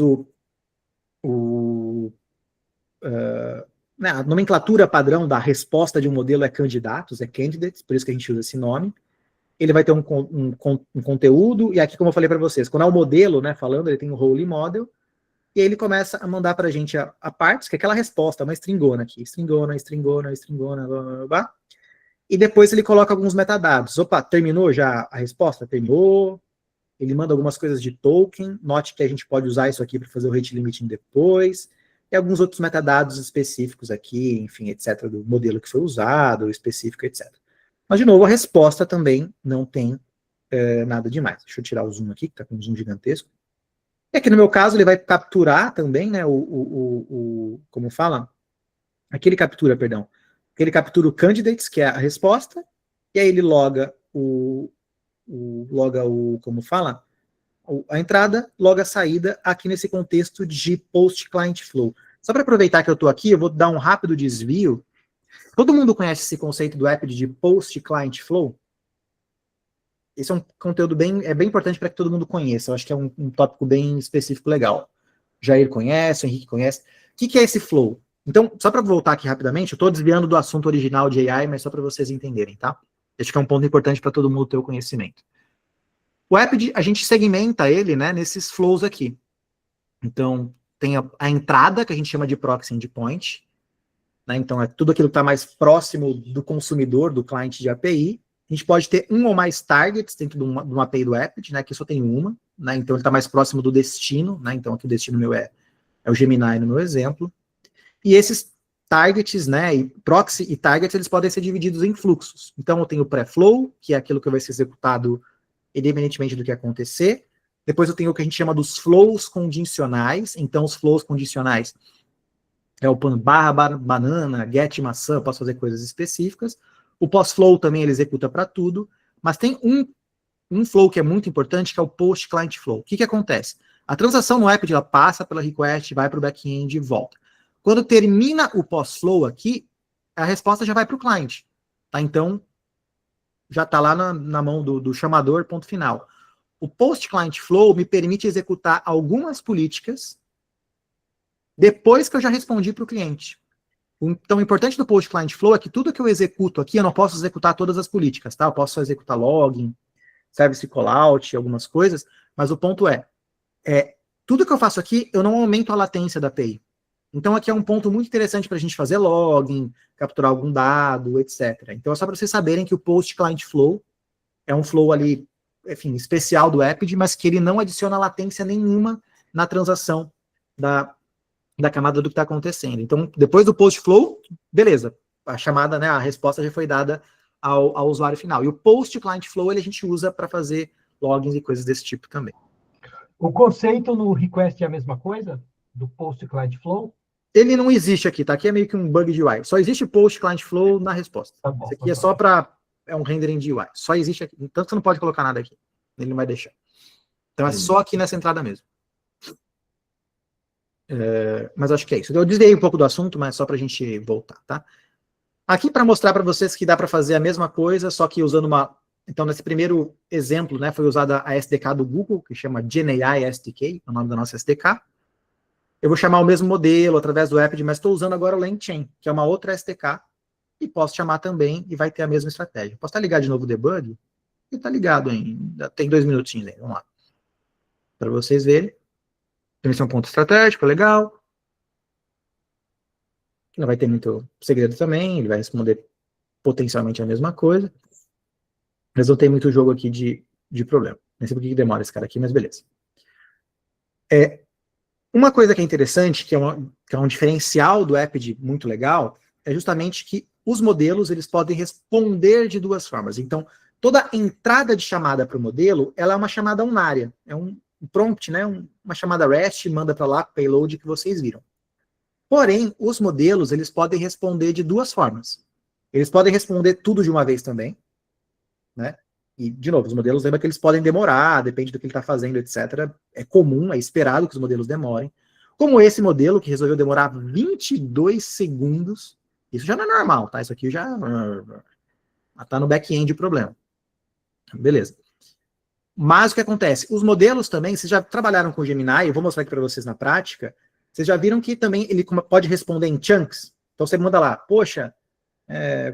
Speaker 1: né, a nomenclatura padrão da resposta de um modelo é candidatos, é candidates, por isso que a gente usa esse nome. Ele vai ter um conteúdo, e aqui, como eu falei para vocês, quando é o modelo, né, falando, ele tem o role model, e aí ele começa a mandar para a gente a partes, que é aquela resposta, uma stringona aqui, stringona, blá, blá, blá. E depois ele coloca alguns metadados. Opa, terminou já a resposta? Terminou. Ele manda algumas coisas de token. Note que a gente pode usar isso aqui para fazer o rate limiting depois. E alguns outros metadados específicos aqui, enfim, etc., do modelo que foi usado, específico, etc. Mas, de novo, a resposta também não tem nada demais. Deixa eu tirar o zoom aqui, que está com um zoom gigantesco. E aqui no meu caso, ele vai capturar também, né, como fala? Aqui ele captura, perdão. Ele captura o candidates, que é a resposta, e aí ele loga como fala? A entrada, loga a saída, aqui nesse contexto de post client flow. Só para aproveitar que eu estou aqui, eu vou dar um rápido desvio. Todo mundo conhece esse conceito do app de post client flow? Esse é um conteúdo bem importante para que todo mundo conheça. Eu acho que é um tópico bem específico legal. Jair conhece, o Henrique conhece. O que é esse flow? Então, só para voltar aqui rapidamente, eu estou desviando do assunto original de AI, mas só para vocês entenderem, tá? Acho que é um ponto importante para todo mundo ter o conhecimento. O app, a gente segmenta ele, né, nesses flows aqui. Então, tem a entrada, que a gente chama de proxy endpoint, né, então é tudo aquilo que está mais próximo do consumidor, do cliente de API. A gente pode ter um ou mais targets dentro de uma API do app, né, que só tem uma, né, então ele está mais próximo do destino, né, então aqui o destino meu é o Gemini no meu exemplo. E esses targets, né, e proxy e targets, eles podem ser divididos em fluxos. Então eu tenho o pré-flow, que é aquilo que vai ser executado independentemente do que acontecer. Depois eu tenho o que a gente chama dos flows condicionais. Então os flows condicionais é o barra banana, get maçã, posso fazer coisas específicas. O pós-flow também ele executa para tudo, mas tem um flow que é muito importante, que é o post-client flow. O que acontece? A transação no app ela passa pela request, vai para o back-end e volta. Quando termina o pós-flow aqui, a resposta já vai para o cliente. Tá? Então, já está lá na mão do chamador, ponto final. O post-client flow me permite executar algumas políticas depois que eu já respondi para o cliente. Então, o importante do post-client flow é que tudo que eu executo aqui, eu não posso executar todas as políticas, tá? Eu posso só executar login, service callout, algumas coisas, mas o ponto tudo que eu faço aqui, eu não aumento a latência da API. Então, aqui é um ponto muito interessante para a gente fazer login, capturar algum dado, etc. Então, é só para vocês saberem que o post-client flow é um flow ali, enfim, especial do Epid, mas que ele não adiciona latência nenhuma na transação da camada do que está acontecendo. Então, depois do post-flow, beleza, a chamada, né, a resposta já foi dada ao usuário final. E o post-client flow a gente usa para fazer logins e coisas desse tipo também.
Speaker 3: O conceito no request é a mesma coisa? Do post-client flow?
Speaker 1: Ele não existe aqui, tá? Aqui é meio que um bug de UI. Só existe post-client flow na resposta.
Speaker 3: Tá bom,
Speaker 1: isso aqui é só para... É um rendering de UI. Só existe aqui. Tanto que você não pode colocar nada aqui. Ele não vai deixar. Então é só aqui nessa entrada mesmo. Mas acho que é isso. Eu desviei um pouco do assunto, mas só para a gente voltar, tá? Aqui para mostrar para vocês que dá para fazer a mesma coisa, só que usando uma... Então, nesse primeiro exemplo, né, foi usada a SDK do Google, que chama GenAI SDK, é o nome da nossa SDK. Eu vou chamar o mesmo modelo através do Apid, mas estou usando agora o LangChain, que é uma outra SDK, e posso chamar também e vai ter a mesma estratégia. Posso estar ligado de novo o debug? E está ligado ainda. Tem 2 minutinhos aí, vamos lá. Para vocês verem. Então, esse é um ponto estratégico, legal. Não vai ter muito segredo também, ele vai responder potencialmente a mesma coisa. Mas não tem muito jogo aqui de problema. Nem sei por que demora esse cara aqui, mas beleza. Uma coisa que é interessante, que é um diferencial do Apid muito legal, é justamente que os modelos eles podem responder de duas formas. Então, toda entrada de chamada para o modelo, ela é uma chamada unária. É um prompt, né? Uma chamada REST, manda para lá, payload que vocês viram. Porém, os modelos eles podem responder de duas formas. Eles podem responder tudo de uma vez também, né? E, de novo, os modelos, lembra que eles podem demorar, depende do que ele está fazendo, etc. É comum, é esperado que os modelos demorem. Como esse modelo, que resolveu demorar 22 segundos. Isso já não é normal, tá? Isso aqui já está no back-end o problema. Beleza. Mas o que acontece? Os modelos também, vocês já trabalharam com o Gemini, eu vou mostrar aqui para vocês na prática, vocês já viram que também ele pode responder em chunks. Então você manda lá, poxa,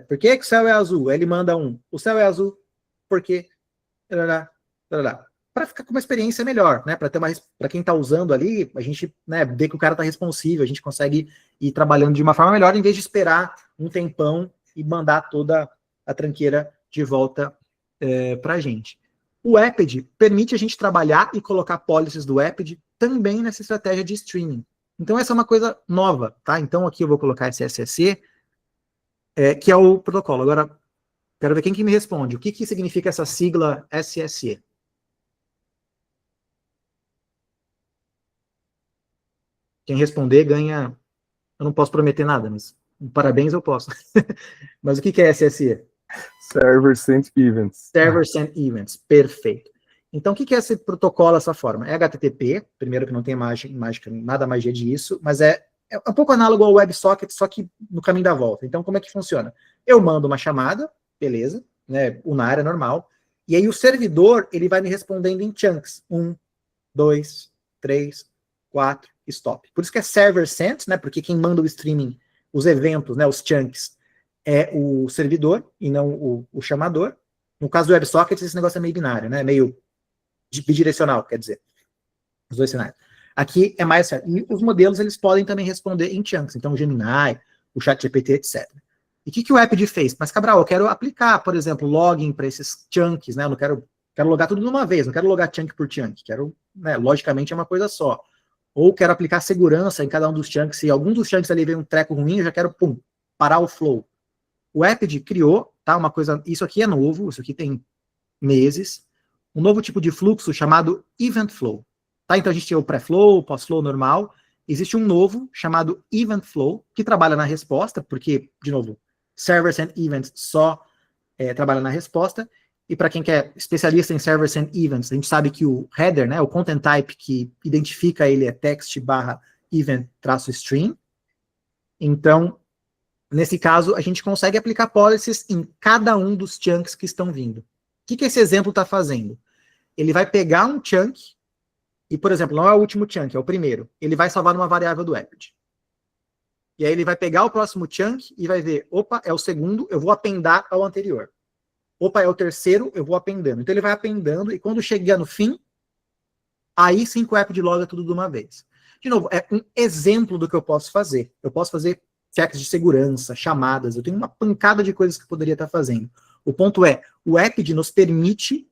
Speaker 1: por que o céu é azul? Aí ele manda o céu é azul porque... Para ficar com uma experiência melhor, né? Para quem está usando ali, a gente, né, vê que o cara está responsível, a gente consegue ir trabalhando de uma forma melhor, em vez de esperar um tempão e mandar toda a tranqueira de volta para a gente. O Apid permite a gente trabalhar e colocar policies do Apid também nessa estratégia de streaming. Então essa é uma coisa nova, tá? Então aqui eu vou colocar esse SSE, que é o protocolo. Agora, quero ver quem que me responde. O que significa essa sigla SSE? Quem responder ganha... Eu não posso prometer nada, mas parabéns eu posso. Mas o que é SSE?
Speaker 2: Server Sent Events.
Speaker 1: Server Sent Events, perfeito. Então, o que é esse protocolo, essa forma? É HTTP, primeiro que não tem mágica, nada magia disso, mas é um pouco análogo ao WebSocket, só que no caminho da volta. Então, como é que funciona? Eu mando uma chamada, beleza, né, unária, normal, e aí o servidor, ele vai me respondendo em chunks. 1, 2, 3, 4, stop. Por isso que é server sent, né, porque quem manda o streaming, os eventos, né, os chunks, é o servidor e não o chamador. No caso do WebSocket, esse negócio é meio binário, né, meio bidirecional, quer dizer, os dois cenários. Aqui é mais certo. E os modelos, eles podem também responder em chunks, então o Gemini, o ChatGPT, etc. E o que o Apid fez? Mas, Cabral, eu quero aplicar, por exemplo, login para esses chunks, né, eu não quero logar tudo de uma vez, não quero logar chunk por chunk, quero, né, logicamente é uma coisa só. Ou quero aplicar segurança em cada um dos chunks, se algum dos chunks ali vem um treco ruim, eu já quero, parar o flow. O Apid criou, tá, uma coisa, isso aqui é novo, isso aqui tem meses, um novo tipo de fluxo chamado Event Flow. Tá? Então a gente tinha o pré-flow, o pós-flow normal, existe um novo chamado Event Flow, que trabalha na resposta, porque, de novo, Servers and Events só trabalha na resposta, e para quem quer especialista em Servers and Events, a gente sabe que o header, né, o content type que identifica ele é text/event-stream. Então, nesse caso, a gente consegue aplicar policies em cada um dos chunks que estão vindo. O que esse exemplo está fazendo? Ele vai pegar um chunk, e, por exemplo, não é o último chunk, é o primeiro. Ele vai salvar numa variável do Apid. E aí ele vai pegar o próximo chunk e vai ver, opa, é o segundo, eu vou apendar ao anterior. Opa, é o terceiro, eu vou apendando. Então ele vai apendando, e quando chegar no fim, aí sim que o Apid loga tudo de uma vez. De novo, é um exemplo do que eu posso fazer. Eu posso fazer checks de segurança, chamadas, eu tenho uma pancada de coisas que eu poderia estar fazendo. O ponto é, o Apid nos permite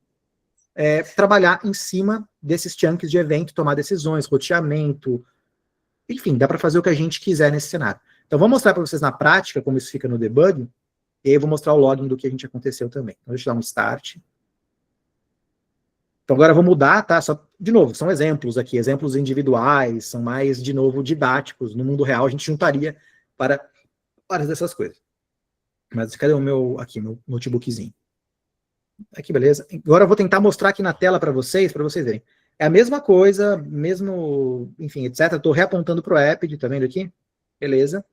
Speaker 1: trabalhar em cima desses chunks de evento, tomar decisões, roteamento, enfim, dá para fazer o que a gente quiser nesse cenário. Então, vou mostrar para vocês na prática como isso fica no debug, e aí eu vou mostrar o login do que a gente aconteceu também. Então, deixa eu dar um start. Então, agora eu vou mudar, tá? Só, de novo, são exemplos aqui, exemplos individuais, são mais, de novo, didáticos. No mundo real, a gente juntaria para várias dessas coisas. Mas cadê o meu, aqui, meu notebookzinho? Aqui, beleza? Agora eu vou tentar mostrar aqui na tela para vocês verem. É a mesma coisa, mesmo, enfim, etc. Estou reapontando para o Epid, tá vendo aqui? Beleza.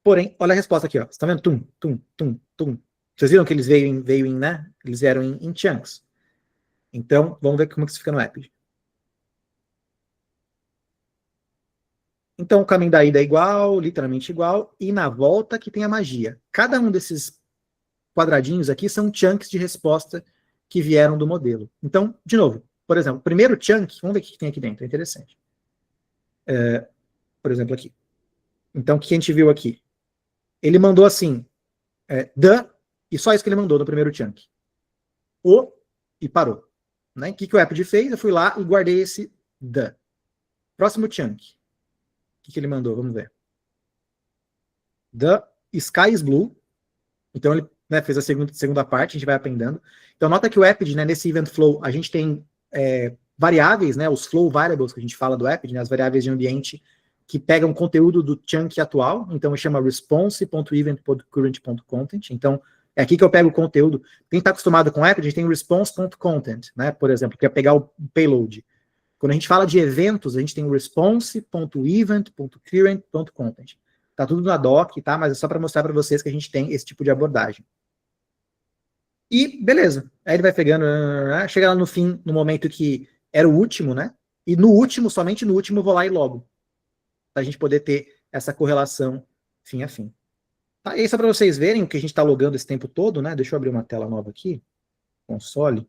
Speaker 1: Porém, olha a resposta aqui, ó. Você tá vendo? Tum, tum, tum, tum. Vocês viram que eles veio em, né? Eles vieram em chunks. Então, vamos ver como que isso fica no Epid. Então, o caminho da ida é igual, literalmente igual, e na volta que tem a magia. Cada um desses quadradinhos aqui são chunks de resposta que vieram do modelo. Então, de novo, por exemplo, o primeiro chunk, vamos ver o que tem aqui dentro, é interessante. Por exemplo, aqui. Então, o que a gente viu aqui? Ele mandou assim, the, e só isso que ele mandou no primeiro chunk. O, e parou. Né? O que o Epid fez? Eu fui lá e guardei esse the. Próximo chunk. O que ele mandou? Vamos ver. The sky is blue. Então ele, né, fez a segunda parte, a gente vai aprendendo. Então nota que o Epid, né, nesse event flow, a gente tem variáveis, né, os flow variables que a gente fala do Epid, né, as variáveis de ambiente que pegam conteúdo do chunk atual. Então chama response.event.current.content. Então é aqui que eu pego o conteúdo. Quem está acostumado com o Epid, a gente tem response.content, né, por exemplo, que é pegar o payload. Quando a gente fala de eventos, a gente tem o response.event.current.content. Tá tudo na doc, tá? Mas é só para mostrar para vocês que a gente tem esse tipo de abordagem. E beleza. Aí ele vai pegando, chega lá no fim, no momento que era o último, né? E no último, somente no último, eu vou lá e logo. Para a gente poder ter essa correlação fim a fim. Tá? E aí só para vocês verem o que a gente está logando esse tempo todo, né? Deixa eu abrir uma tela nova aqui. Console.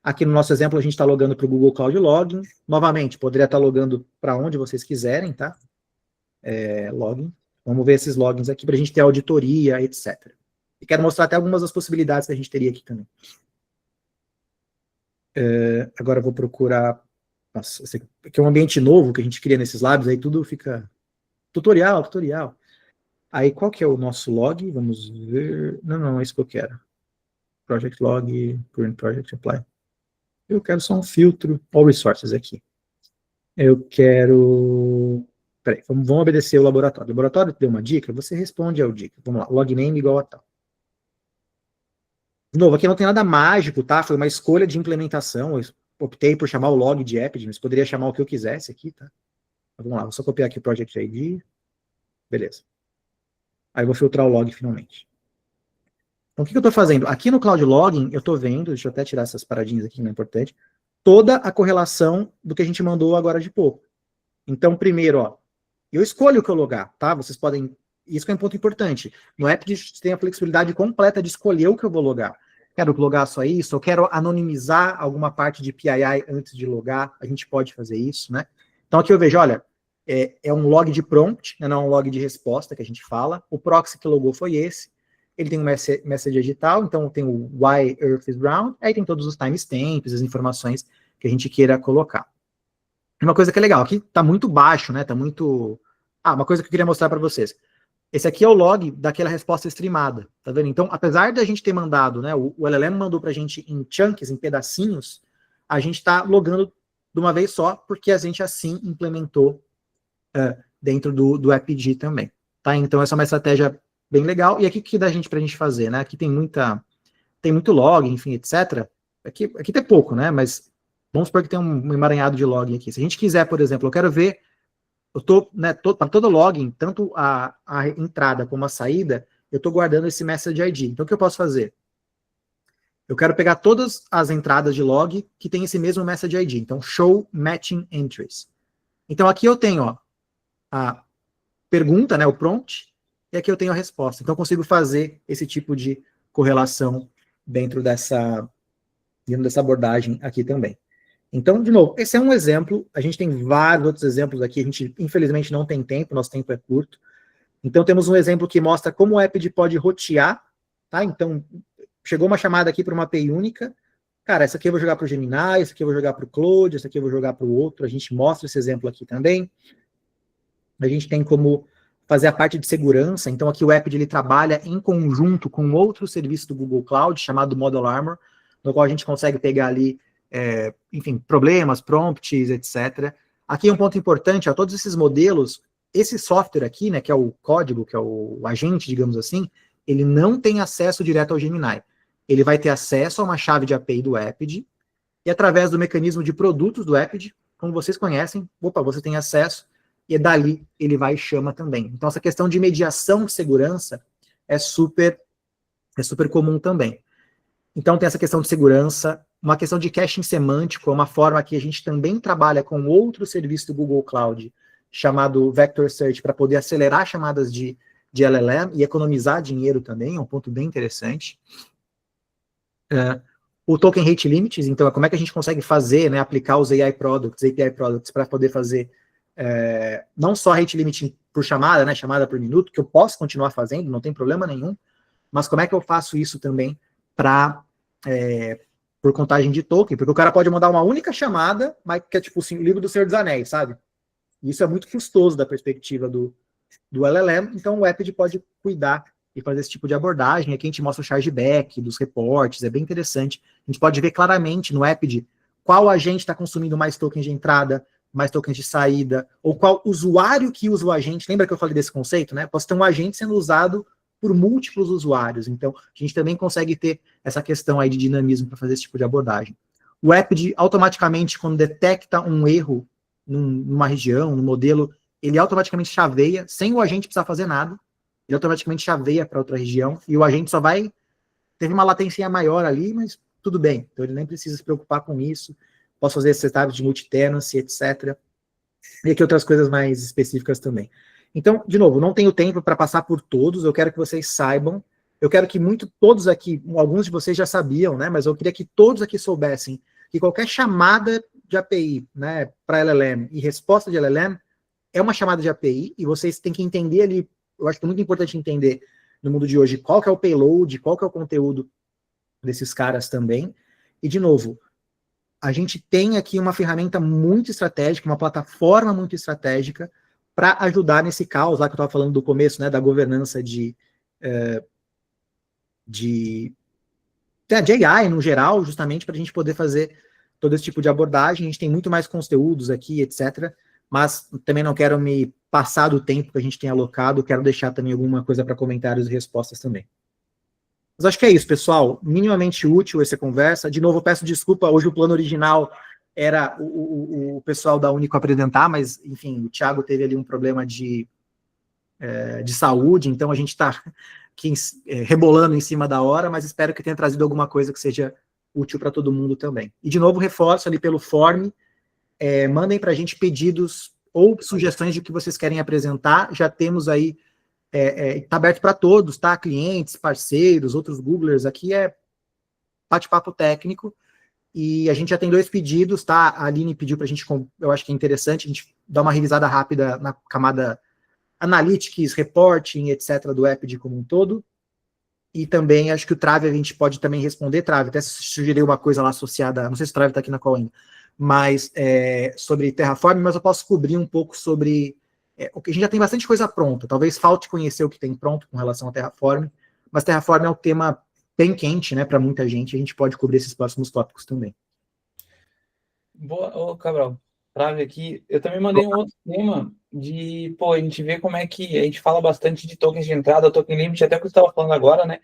Speaker 1: Aqui no nosso exemplo, a gente está logando para o Google Cloud Login. Novamente, poderia estar logando para onde vocês quiserem, tá? Login. Vamos ver esses logins aqui para a gente ter auditoria, etc. E quero mostrar até algumas das possibilidades que a gente teria aqui também. Agora eu vou procurar... Nossa, esse aqui é um ambiente novo que a gente cria nesses labs, aí tudo fica... Tutorial. Aí qual que é o nosso log? Vamos ver... Não, é isso que eu quero. Project log, current project, apply. Eu quero só um filtro, all resources aqui. Eu quero... Peraí, vamos obedecer o laboratório. O laboratório te deu uma dica, você responde ao dica. Vamos lá, logname igual a tal. De novo, aqui não tem nada mágico, tá? Foi uma escolha de implementação. Eu optei por chamar o log de Epid, mas poderia chamar o que eu quisesse aqui, tá? Vamos lá, vou só copiar aqui o Project ID. Beleza. Aí eu vou filtrar o log finalmente. Então, o que eu estou fazendo? Aqui no Cloud Login, eu estou vendo, deixa eu até tirar essas paradinhas aqui, não é importante, toda a correlação do que a gente mandou agora de pouco. Então, primeiro, ó, eu escolho o que eu logar, tá? Vocês podem... Isso que é um ponto importante. No Epid, você tem a flexibilidade completa de escolher o que eu vou logar. Quero logar só isso, eu quero anonimizar alguma parte de PII antes de logar, a gente pode fazer isso, né? Então aqui eu vejo, olha, é um log de prompt, né, não é um log de resposta que a gente fala. O proxy que logou foi esse. Ele tem um message edital, então tem o why earth is round, aí tem todos os timestamps, as informações que a gente queira colocar. Uma coisa que é legal, aqui tá muito baixo, né, tá muito... uma coisa que eu queria mostrar para vocês. Esse aqui é o log daquela resposta streamada, tá vendo? Então, apesar da gente ter mandado, né, o LLM mandou pra gente em chunks, em pedacinhos, a gente tá logando de uma vez só, porque a gente assim implementou dentro do Epid também, tá? Então, essa é uma estratégia bem legal. E aqui o que dá pra gente fazer, né? Aqui tem muito log, enfim, etc. Aqui tem pouco, né? Mas vamos supor que tem um emaranhado de log aqui. Se a gente quiser, por exemplo, eu quero ver... Eu estou, né, para todo login, tanto a entrada como a saída, eu estou guardando esse message ID. Então, o que eu posso fazer? Eu quero pegar todas as entradas de log que tem esse mesmo message ID. Então, show matching entries. Então, aqui eu tenho a pergunta, né, o prompt, e aqui eu tenho a resposta. Então, eu consigo fazer esse tipo de correlação dentro dessa abordagem aqui também. Então, de novo, esse é um exemplo, a gente tem vários outros exemplos aqui, a gente infelizmente não tem tempo, nosso tempo é curto. Então temos um exemplo que mostra como o Epid pode rotear, tá? Então, chegou uma chamada aqui para uma API única, cara, essa aqui eu vou jogar para o Gemini, essa aqui eu vou jogar para o Claude, essa aqui eu vou jogar para o outro, a gente mostra esse exemplo aqui também. A gente tem como fazer a parte de segurança, então aqui o Epid ele trabalha em conjunto com outro serviço do Google Cloud, chamado Model Armor, no qual a gente consegue pegar ali enfim, problemas, prompts, etc. Aqui é um ponto importante, todos esses modelos, esse software aqui, né, que é o código, que é o agente, digamos assim, ele não tem acesso direto ao Gemini. Ele vai ter acesso a uma chave de API do Epid, e através do mecanismo de produtos do Epid, como vocês conhecem, você tem acesso, e dali ele vai e chama também. Então, essa questão de mediação de segurança é super comum também. Então, tem essa questão de segurança, uma questão de caching semântico, é uma forma que a gente também trabalha com outro serviço do Google Cloud, chamado Vector Search, para poder acelerar chamadas de LLM e economizar dinheiro também, é um ponto bem interessante. O Token Rate Limits, então, é como é que a gente consegue fazer, né, aplicar os API Products, para poder fazer não só Rate Limit por chamada, né, chamada por minuto, que eu posso continuar fazendo, não tem problema nenhum, mas como é que eu faço isso também por contagem de token, porque o cara pode mandar uma única chamada, mas que é tipo assim, o livro do Senhor dos Anéis, sabe? E isso é muito custoso da perspectiva do LLM, então o Epid pode cuidar e fazer esse tipo de abordagem. Aqui a gente mostra o chargeback dos reportes, é bem interessante. A gente pode ver claramente no Epid qual agente está consumindo mais tokens de entrada, mais tokens de saída, ou qual usuário que usa o agente. Lembra que eu falei desse conceito, né? Posso ter um agente sendo usado por múltiplos usuários. Então, a gente também consegue ter essa questão aí de dinamismo para fazer esse tipo de abordagem. O Epid, automaticamente, quando detecta um erro numa região, no modelo, ele automaticamente chaveia, sem o agente precisar fazer nada, ele automaticamente chaveia para outra região, e o agente só vai... Teve uma latência maior ali, mas tudo bem. Então, ele nem precisa se preocupar com isso. Posso fazer setup de multi-tenancy, etc. E aqui outras coisas mais específicas também. Então, de novo, não tenho tempo para passar por todos, eu quero que vocês saibam, eu quero que todos aqui, alguns de vocês já sabiam, né, mas eu queria que todos aqui soubessem que qualquer chamada de API, né, para LLM e resposta de LLM é uma chamada de API, e vocês têm que entender ali, eu acho que é muito importante entender no mundo de hoje qual que é o payload, qual que é o conteúdo desses caras também, e de novo, a gente tem aqui uma ferramenta muito estratégica, uma plataforma muito estratégica para ajudar nesse caos lá que eu estava falando do começo, né, da governança de AI no geral, justamente para a gente poder fazer todo esse tipo de abordagem. A gente tem muito mais conteúdos aqui, etc., mas também não quero me passar do tempo que a gente tem alocado, quero deixar também alguma coisa para comentários e respostas também. Mas acho que é isso, pessoal. Minimamente útil essa conversa. De novo, eu peço desculpa, hoje o plano original era o pessoal da Único apresentar, mas, enfim, o Thiago teve ali um problema de saúde, então a gente está aqui rebolando em cima da hora, mas espero que tenha trazido alguma coisa que seja útil para todo mundo também. E, de novo, reforço ali pelo form, mandem para a gente pedidos ou sugestões de que vocês querem apresentar. Já temos aí, está aberto para todos, tá? Clientes, parceiros, outros Googlers, aqui é bate-papo técnico, e a gente já tem 2 pedidos, tá? A Aline pediu para a gente, eu acho que é interessante, a gente dar uma revisada rápida na camada Analytics, Reporting, etc., do Epid como um todo, e também acho que o Trave a gente pode também responder, Trave, até sugerir uma coisa lá associada, não sei se o Trave está aqui na call ainda, mas sobre Terraform, mas eu posso cobrir um pouco sobre o que a gente já tem bastante coisa pronta, talvez falte conhecer o que tem pronto com relação a Terraform, mas Terraform é um tema bem quente, né, para muita gente, a gente pode cobrir esses próximos tópicos também.
Speaker 4: Boa, ô Cabral, Trave aqui, eu também mandei um outro tema de, a gente vê como é que a gente fala bastante de tokens de entrada, token limit, até o que você estava falando agora, né,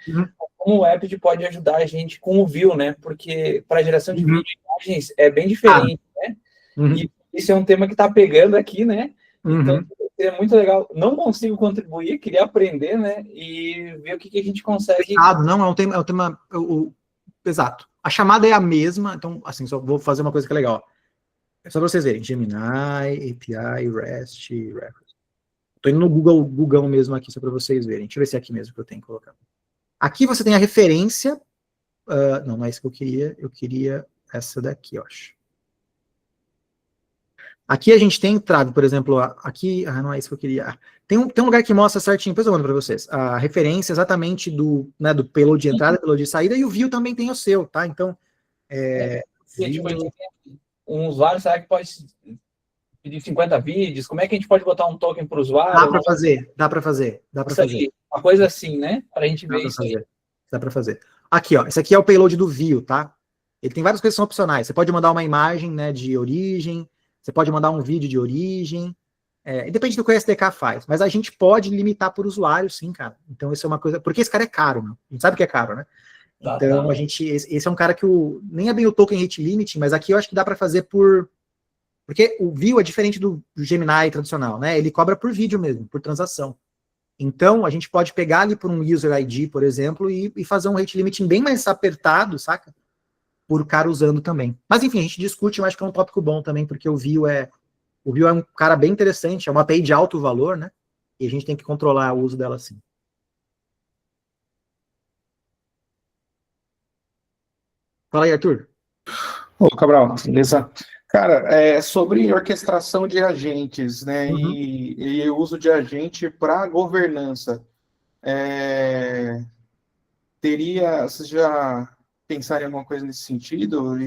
Speaker 4: como o Epid pode ajudar a gente com o view, né, porque para geração de vídeo e imagens é bem diferente, né, e isso é um tema que está pegando aqui, né, então é muito legal. Não consigo contribuir, queria aprender, né, e ver o que a gente consegue.
Speaker 1: Não, é um tema exato. A chamada é a mesma, então, assim, só vou fazer uma coisa que é legal. É só para vocês verem, Gemini, API, REST, Reference. Estou indo no Google mesmo aqui, só para vocês verem. Deixa eu ver se é aqui mesmo que eu tenho que colocar. Aqui você tem a referência, não é isso que eu queria essa daqui, eu acho. Aqui a gente tem, Trave, por exemplo, aqui, não é isso que eu queria. Tem um lugar que mostra certinho, depois eu mando para vocês, a referência exatamente do payload de entrada, payload de saída, e o view também tem o seu, tá? Então,
Speaker 4: um usuário, será que pode pedir 50 vídeos? Como é que a gente pode botar um token para o usuário?
Speaker 1: Dá para fazer.
Speaker 4: Uma coisa assim, né? Para a gente ver isso aí.
Speaker 1: Dá para fazer. Aqui, ó, esse aqui é o payload do view, tá? Ele tem várias coisas que são opcionais. Você pode mandar uma imagem, né, de origem, você pode mandar um vídeo de origem, depende do que o SDK faz, mas a gente pode limitar por usuário, sim, cara. Então isso é uma coisa, porque esse cara é caro, né? A gente sabe que é caro, né? Então, esse é um cara que nem é bem o token rate limit, mas aqui eu acho que dá para fazer porque o View é diferente do Gemini tradicional, né? Ele cobra por vídeo mesmo, por transação. Então, a gente pode pegar ali por um user ID, por exemplo, e fazer um rate limiting bem mais apertado, saca? Por cara usando também. Mas, enfim, a gente discute, eu acho que é um tópico bom também, porque o View é um cara bem interessante, é uma API de alto valor, né? E a gente tem que controlar o uso dela assim. Fala aí, Arthur.
Speaker 5: Ô, Cabral, beleza? Cara, sobre orquestração de agentes, né,
Speaker 1: Uhum.
Speaker 5: e uso de agente para governança, vocês já pensaram em alguma coisa nesse sentido?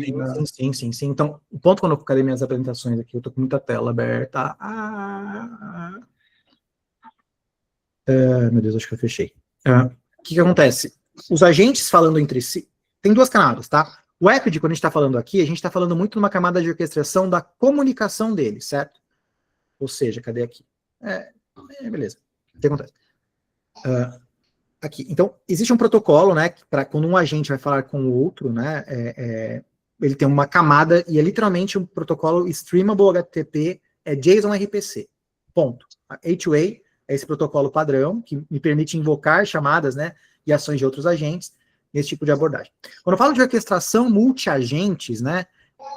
Speaker 1: Sim. Então, o ponto quando eu cadê minhas apresentações aqui, eu tô com muita tela aberta. Meu Deus, acho que eu fechei. O que acontece? Os agentes falando entre si, tem duas camadas, tá? O Epid, quando a gente está falando aqui, a gente está falando muito numa camada de orquestração da comunicação dele, certo? Ou seja, cadê aqui? Beleza. O que acontece? Aqui. Então, existe um protocolo, né, para quando um agente vai falar com o outro, né, ele tem uma camada, e é literalmente um protocolo Streamable HTTP, JSON RPC. Ponto. A A2A é esse protocolo padrão, que me permite invocar chamadas, né, e ações de outros agentes, nesse tipo de abordagem. Quando eu falo de orquestração multi-agentes, né,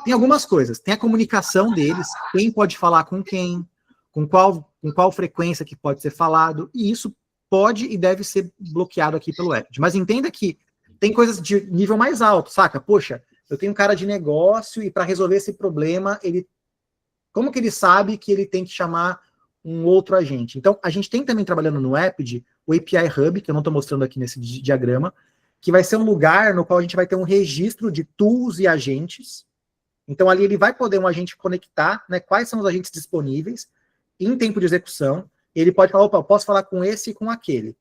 Speaker 1: tem algumas coisas. Tem a comunicação deles, quem pode falar com quem, com qual frequência que pode ser falado, e isso pode e deve ser bloqueado aqui pelo Epid. Mas entenda que tem coisas de nível mais alto, saca? Poxa, eu tenho um cara de negócio e para resolver esse problema, como que ele sabe que ele tem que chamar um outro agente? Então, a gente tem também trabalhando no Epid o API Hub, que eu não estou mostrando aqui nesse diagrama, que vai ser um lugar no qual a gente vai ter um registro de tools e agentes. Então, ali ele vai poder um agente conectar, né, quais são os agentes disponíveis em tempo de execução. Ele pode falar, opa, eu posso falar com esse e com aquele.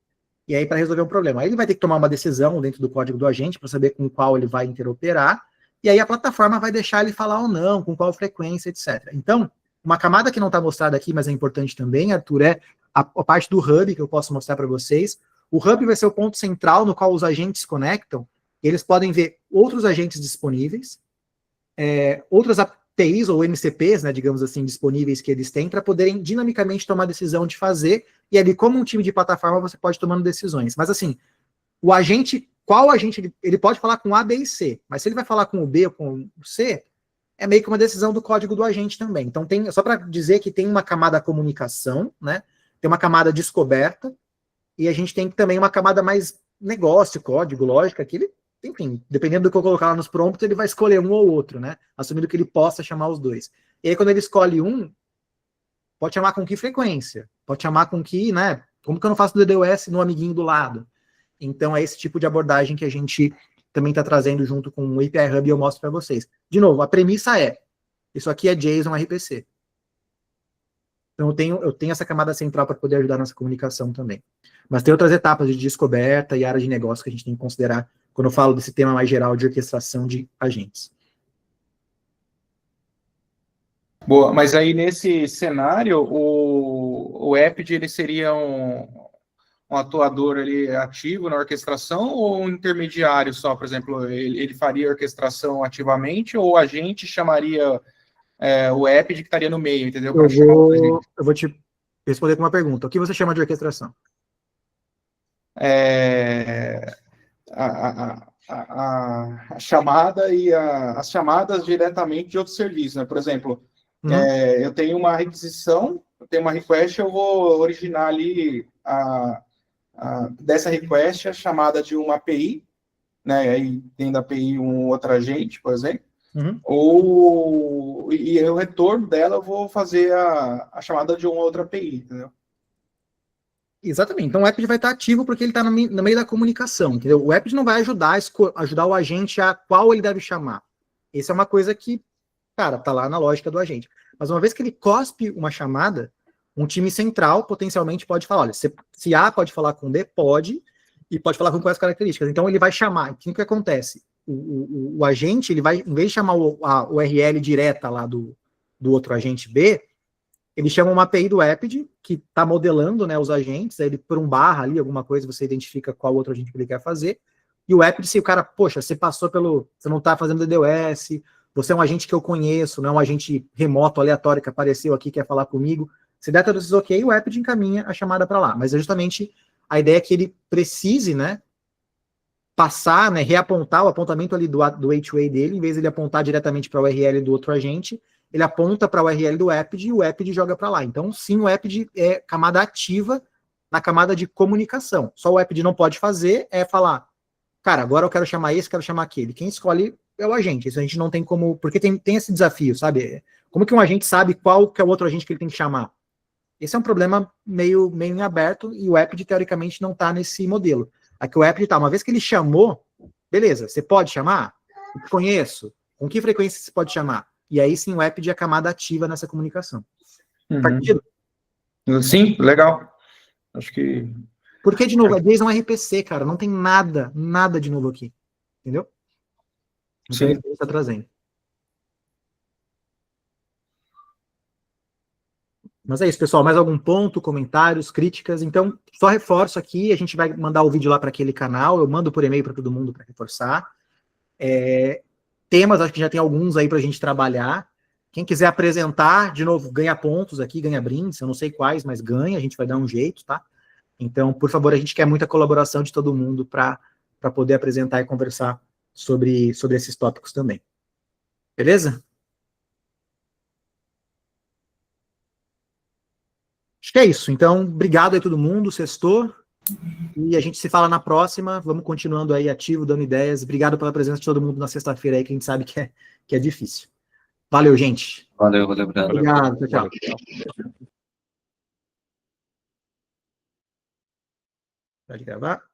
Speaker 1: E aí, para resolver um problema. Aí ele vai ter que tomar uma decisão dentro do código do agente para saber com qual ele vai interoperar. E aí a plataforma vai deixar ele falar ou não, com qual frequência, etc. Então, uma camada que não está mostrada aqui, mas é importante também, Arthur, é a parte do Hub, que eu posso mostrar para vocês. O Hub vai ser o ponto central no qual os agentes conectam. E eles podem ver outros agentes disponíveis, outras APIs ou MCPs, né, digamos assim, disponíveis que eles têm para poderem dinamicamente tomar decisão de fazer, e ali, como um time de plataforma, você pode tomando decisões. Mas assim, o agente, qual agente, ele pode falar com A, B e C, mas se ele vai falar com o B ou com o C, é meio que uma decisão do código do agente também. Então, só para dizer que tem uma camada comunicação, né, tem uma camada descoberta, e a gente tem também uma camada mais negócio, código, lógica, que ele, enfim, dependendo do que eu colocar lá nos prompts, ele vai escolher um ou outro, né? Assumindo que ele possa chamar os dois. E aí, quando ele escolhe um, pode chamar com que frequência? Pode chamar com que, né? Como que eu não faço do DDoS no amiguinho do lado? Então, é esse tipo de abordagem que a gente também está trazendo junto com o API Hub e eu mostro para vocês. De novo, a premissa isso aqui é JSON RPC. Então, eu tenho essa camada central para poder ajudar nessa comunicação também. Mas tem outras etapas de descoberta e área de negócio que a gente tem que considerar quando eu falo desse tema mais geral de orquestração de agentes.
Speaker 5: Boa, mas aí nesse cenário, o Epid, ele seria um atuador ali ativo na orquestração ou um intermediário só? Por exemplo, ele faria orquestração ativamente ou a gente chamaria o Epid que estaria no meio, entendeu?
Speaker 1: Eu vou te responder com uma pergunta. O que você chama de orquestração?
Speaker 5: A chamada e as chamadas diretamente de outro serviço, né? Por exemplo, eu tenho uma requisição, eu tenho uma request, eu vou originar ali dessa request a chamada de uma API, né? Aí tem da API um outro agente, por exemplo, e o retorno dela eu vou fazer a chamada de uma outra API, entendeu?
Speaker 1: Exatamente. Então o Epid vai estar ativo porque ele está no meio da comunicação, entendeu? O Epid não vai ajudar o agente a qual ele deve chamar. Essa é uma coisa que, cara, tá lá na lógica do agente. Mas uma vez que ele cospe uma chamada, um time central potencialmente pode falar, olha, se A pode falar com B, pode, e pode falar com quais características. Então ele vai chamar. O que acontece? O agente, ele vai, em vez de chamar a URL direta lá do outro agente B, ele chama uma API do Epid, que está modelando, né, os agentes, aí ele por um barra ali, alguma coisa, você identifica qual outro agente que ele quer fazer, E o Epid, se o cara, poxa, você passou pelo... Você não está fazendo DDoS, você é um agente que eu conheço, não é um agente remoto, aleatório, que apareceu aqui, quer falar comigo. Se der todos esses ok, o Epid encaminha a chamada para lá. Mas é justamente a ideia que ele precise, né, passar, né, reapontar o apontamento ali do HA dele, em vez de ele apontar diretamente para o URL do outro agente, ele aponta para o URL do Epid e o Epid joga para lá. Então, sim, o Epid é camada ativa na camada de comunicação. Só o Epid não pode fazer é falar, cara, agora eu quero chamar esse, quero chamar aquele. Quem escolhe é o agente. Isso a gente não tem como... Porque tem esse desafio, sabe? Como que um agente sabe qual que é o outro agente que ele tem que chamar? Esse é um problema meio em aberto e o Epid, teoricamente, não está nesse modelo. Aqui o Epid tá, uma vez que ele chamou, beleza, você pode chamar? Eu te conheço. Com que frequência você pode chamar? E aí sim o Epid é a camada ativa nessa comunicação. Faz sentido?
Speaker 5: Sim, legal. Acho que...
Speaker 1: Porque, de novo, a JSON é um RPC, cara. Não tem nada de novo aqui. Entendeu? Então,
Speaker 5: Sim.
Speaker 1: isso que ele está trazendo. Mas é isso, pessoal. Mais algum ponto, comentários, críticas? Então, só reforço aqui. A gente vai mandar o vídeo lá para aquele canal. Eu mando por e-mail para todo mundo para reforçar. Temas, acho que já tem alguns aí para a gente trabalhar. Quem quiser apresentar, de novo, ganha pontos aqui, ganha brindes. Eu não sei quais, mas ganha. A gente vai dar um jeito, tá? Então, por favor, a gente quer muita colaboração de todo mundo para poder apresentar e conversar sobre esses tópicos também. Beleza? Acho que é isso. Então, obrigado aí todo mundo, sextou. E a gente se fala na próxima. Vamos continuando aí ativo, dando ideias. Obrigado pela presença de todo mundo na sexta-feira aí, que a gente sabe que é difícil. Valeu, gente.
Speaker 4: Valeu, obrigado.
Speaker 1: Obrigado, tchau. Pode gravar.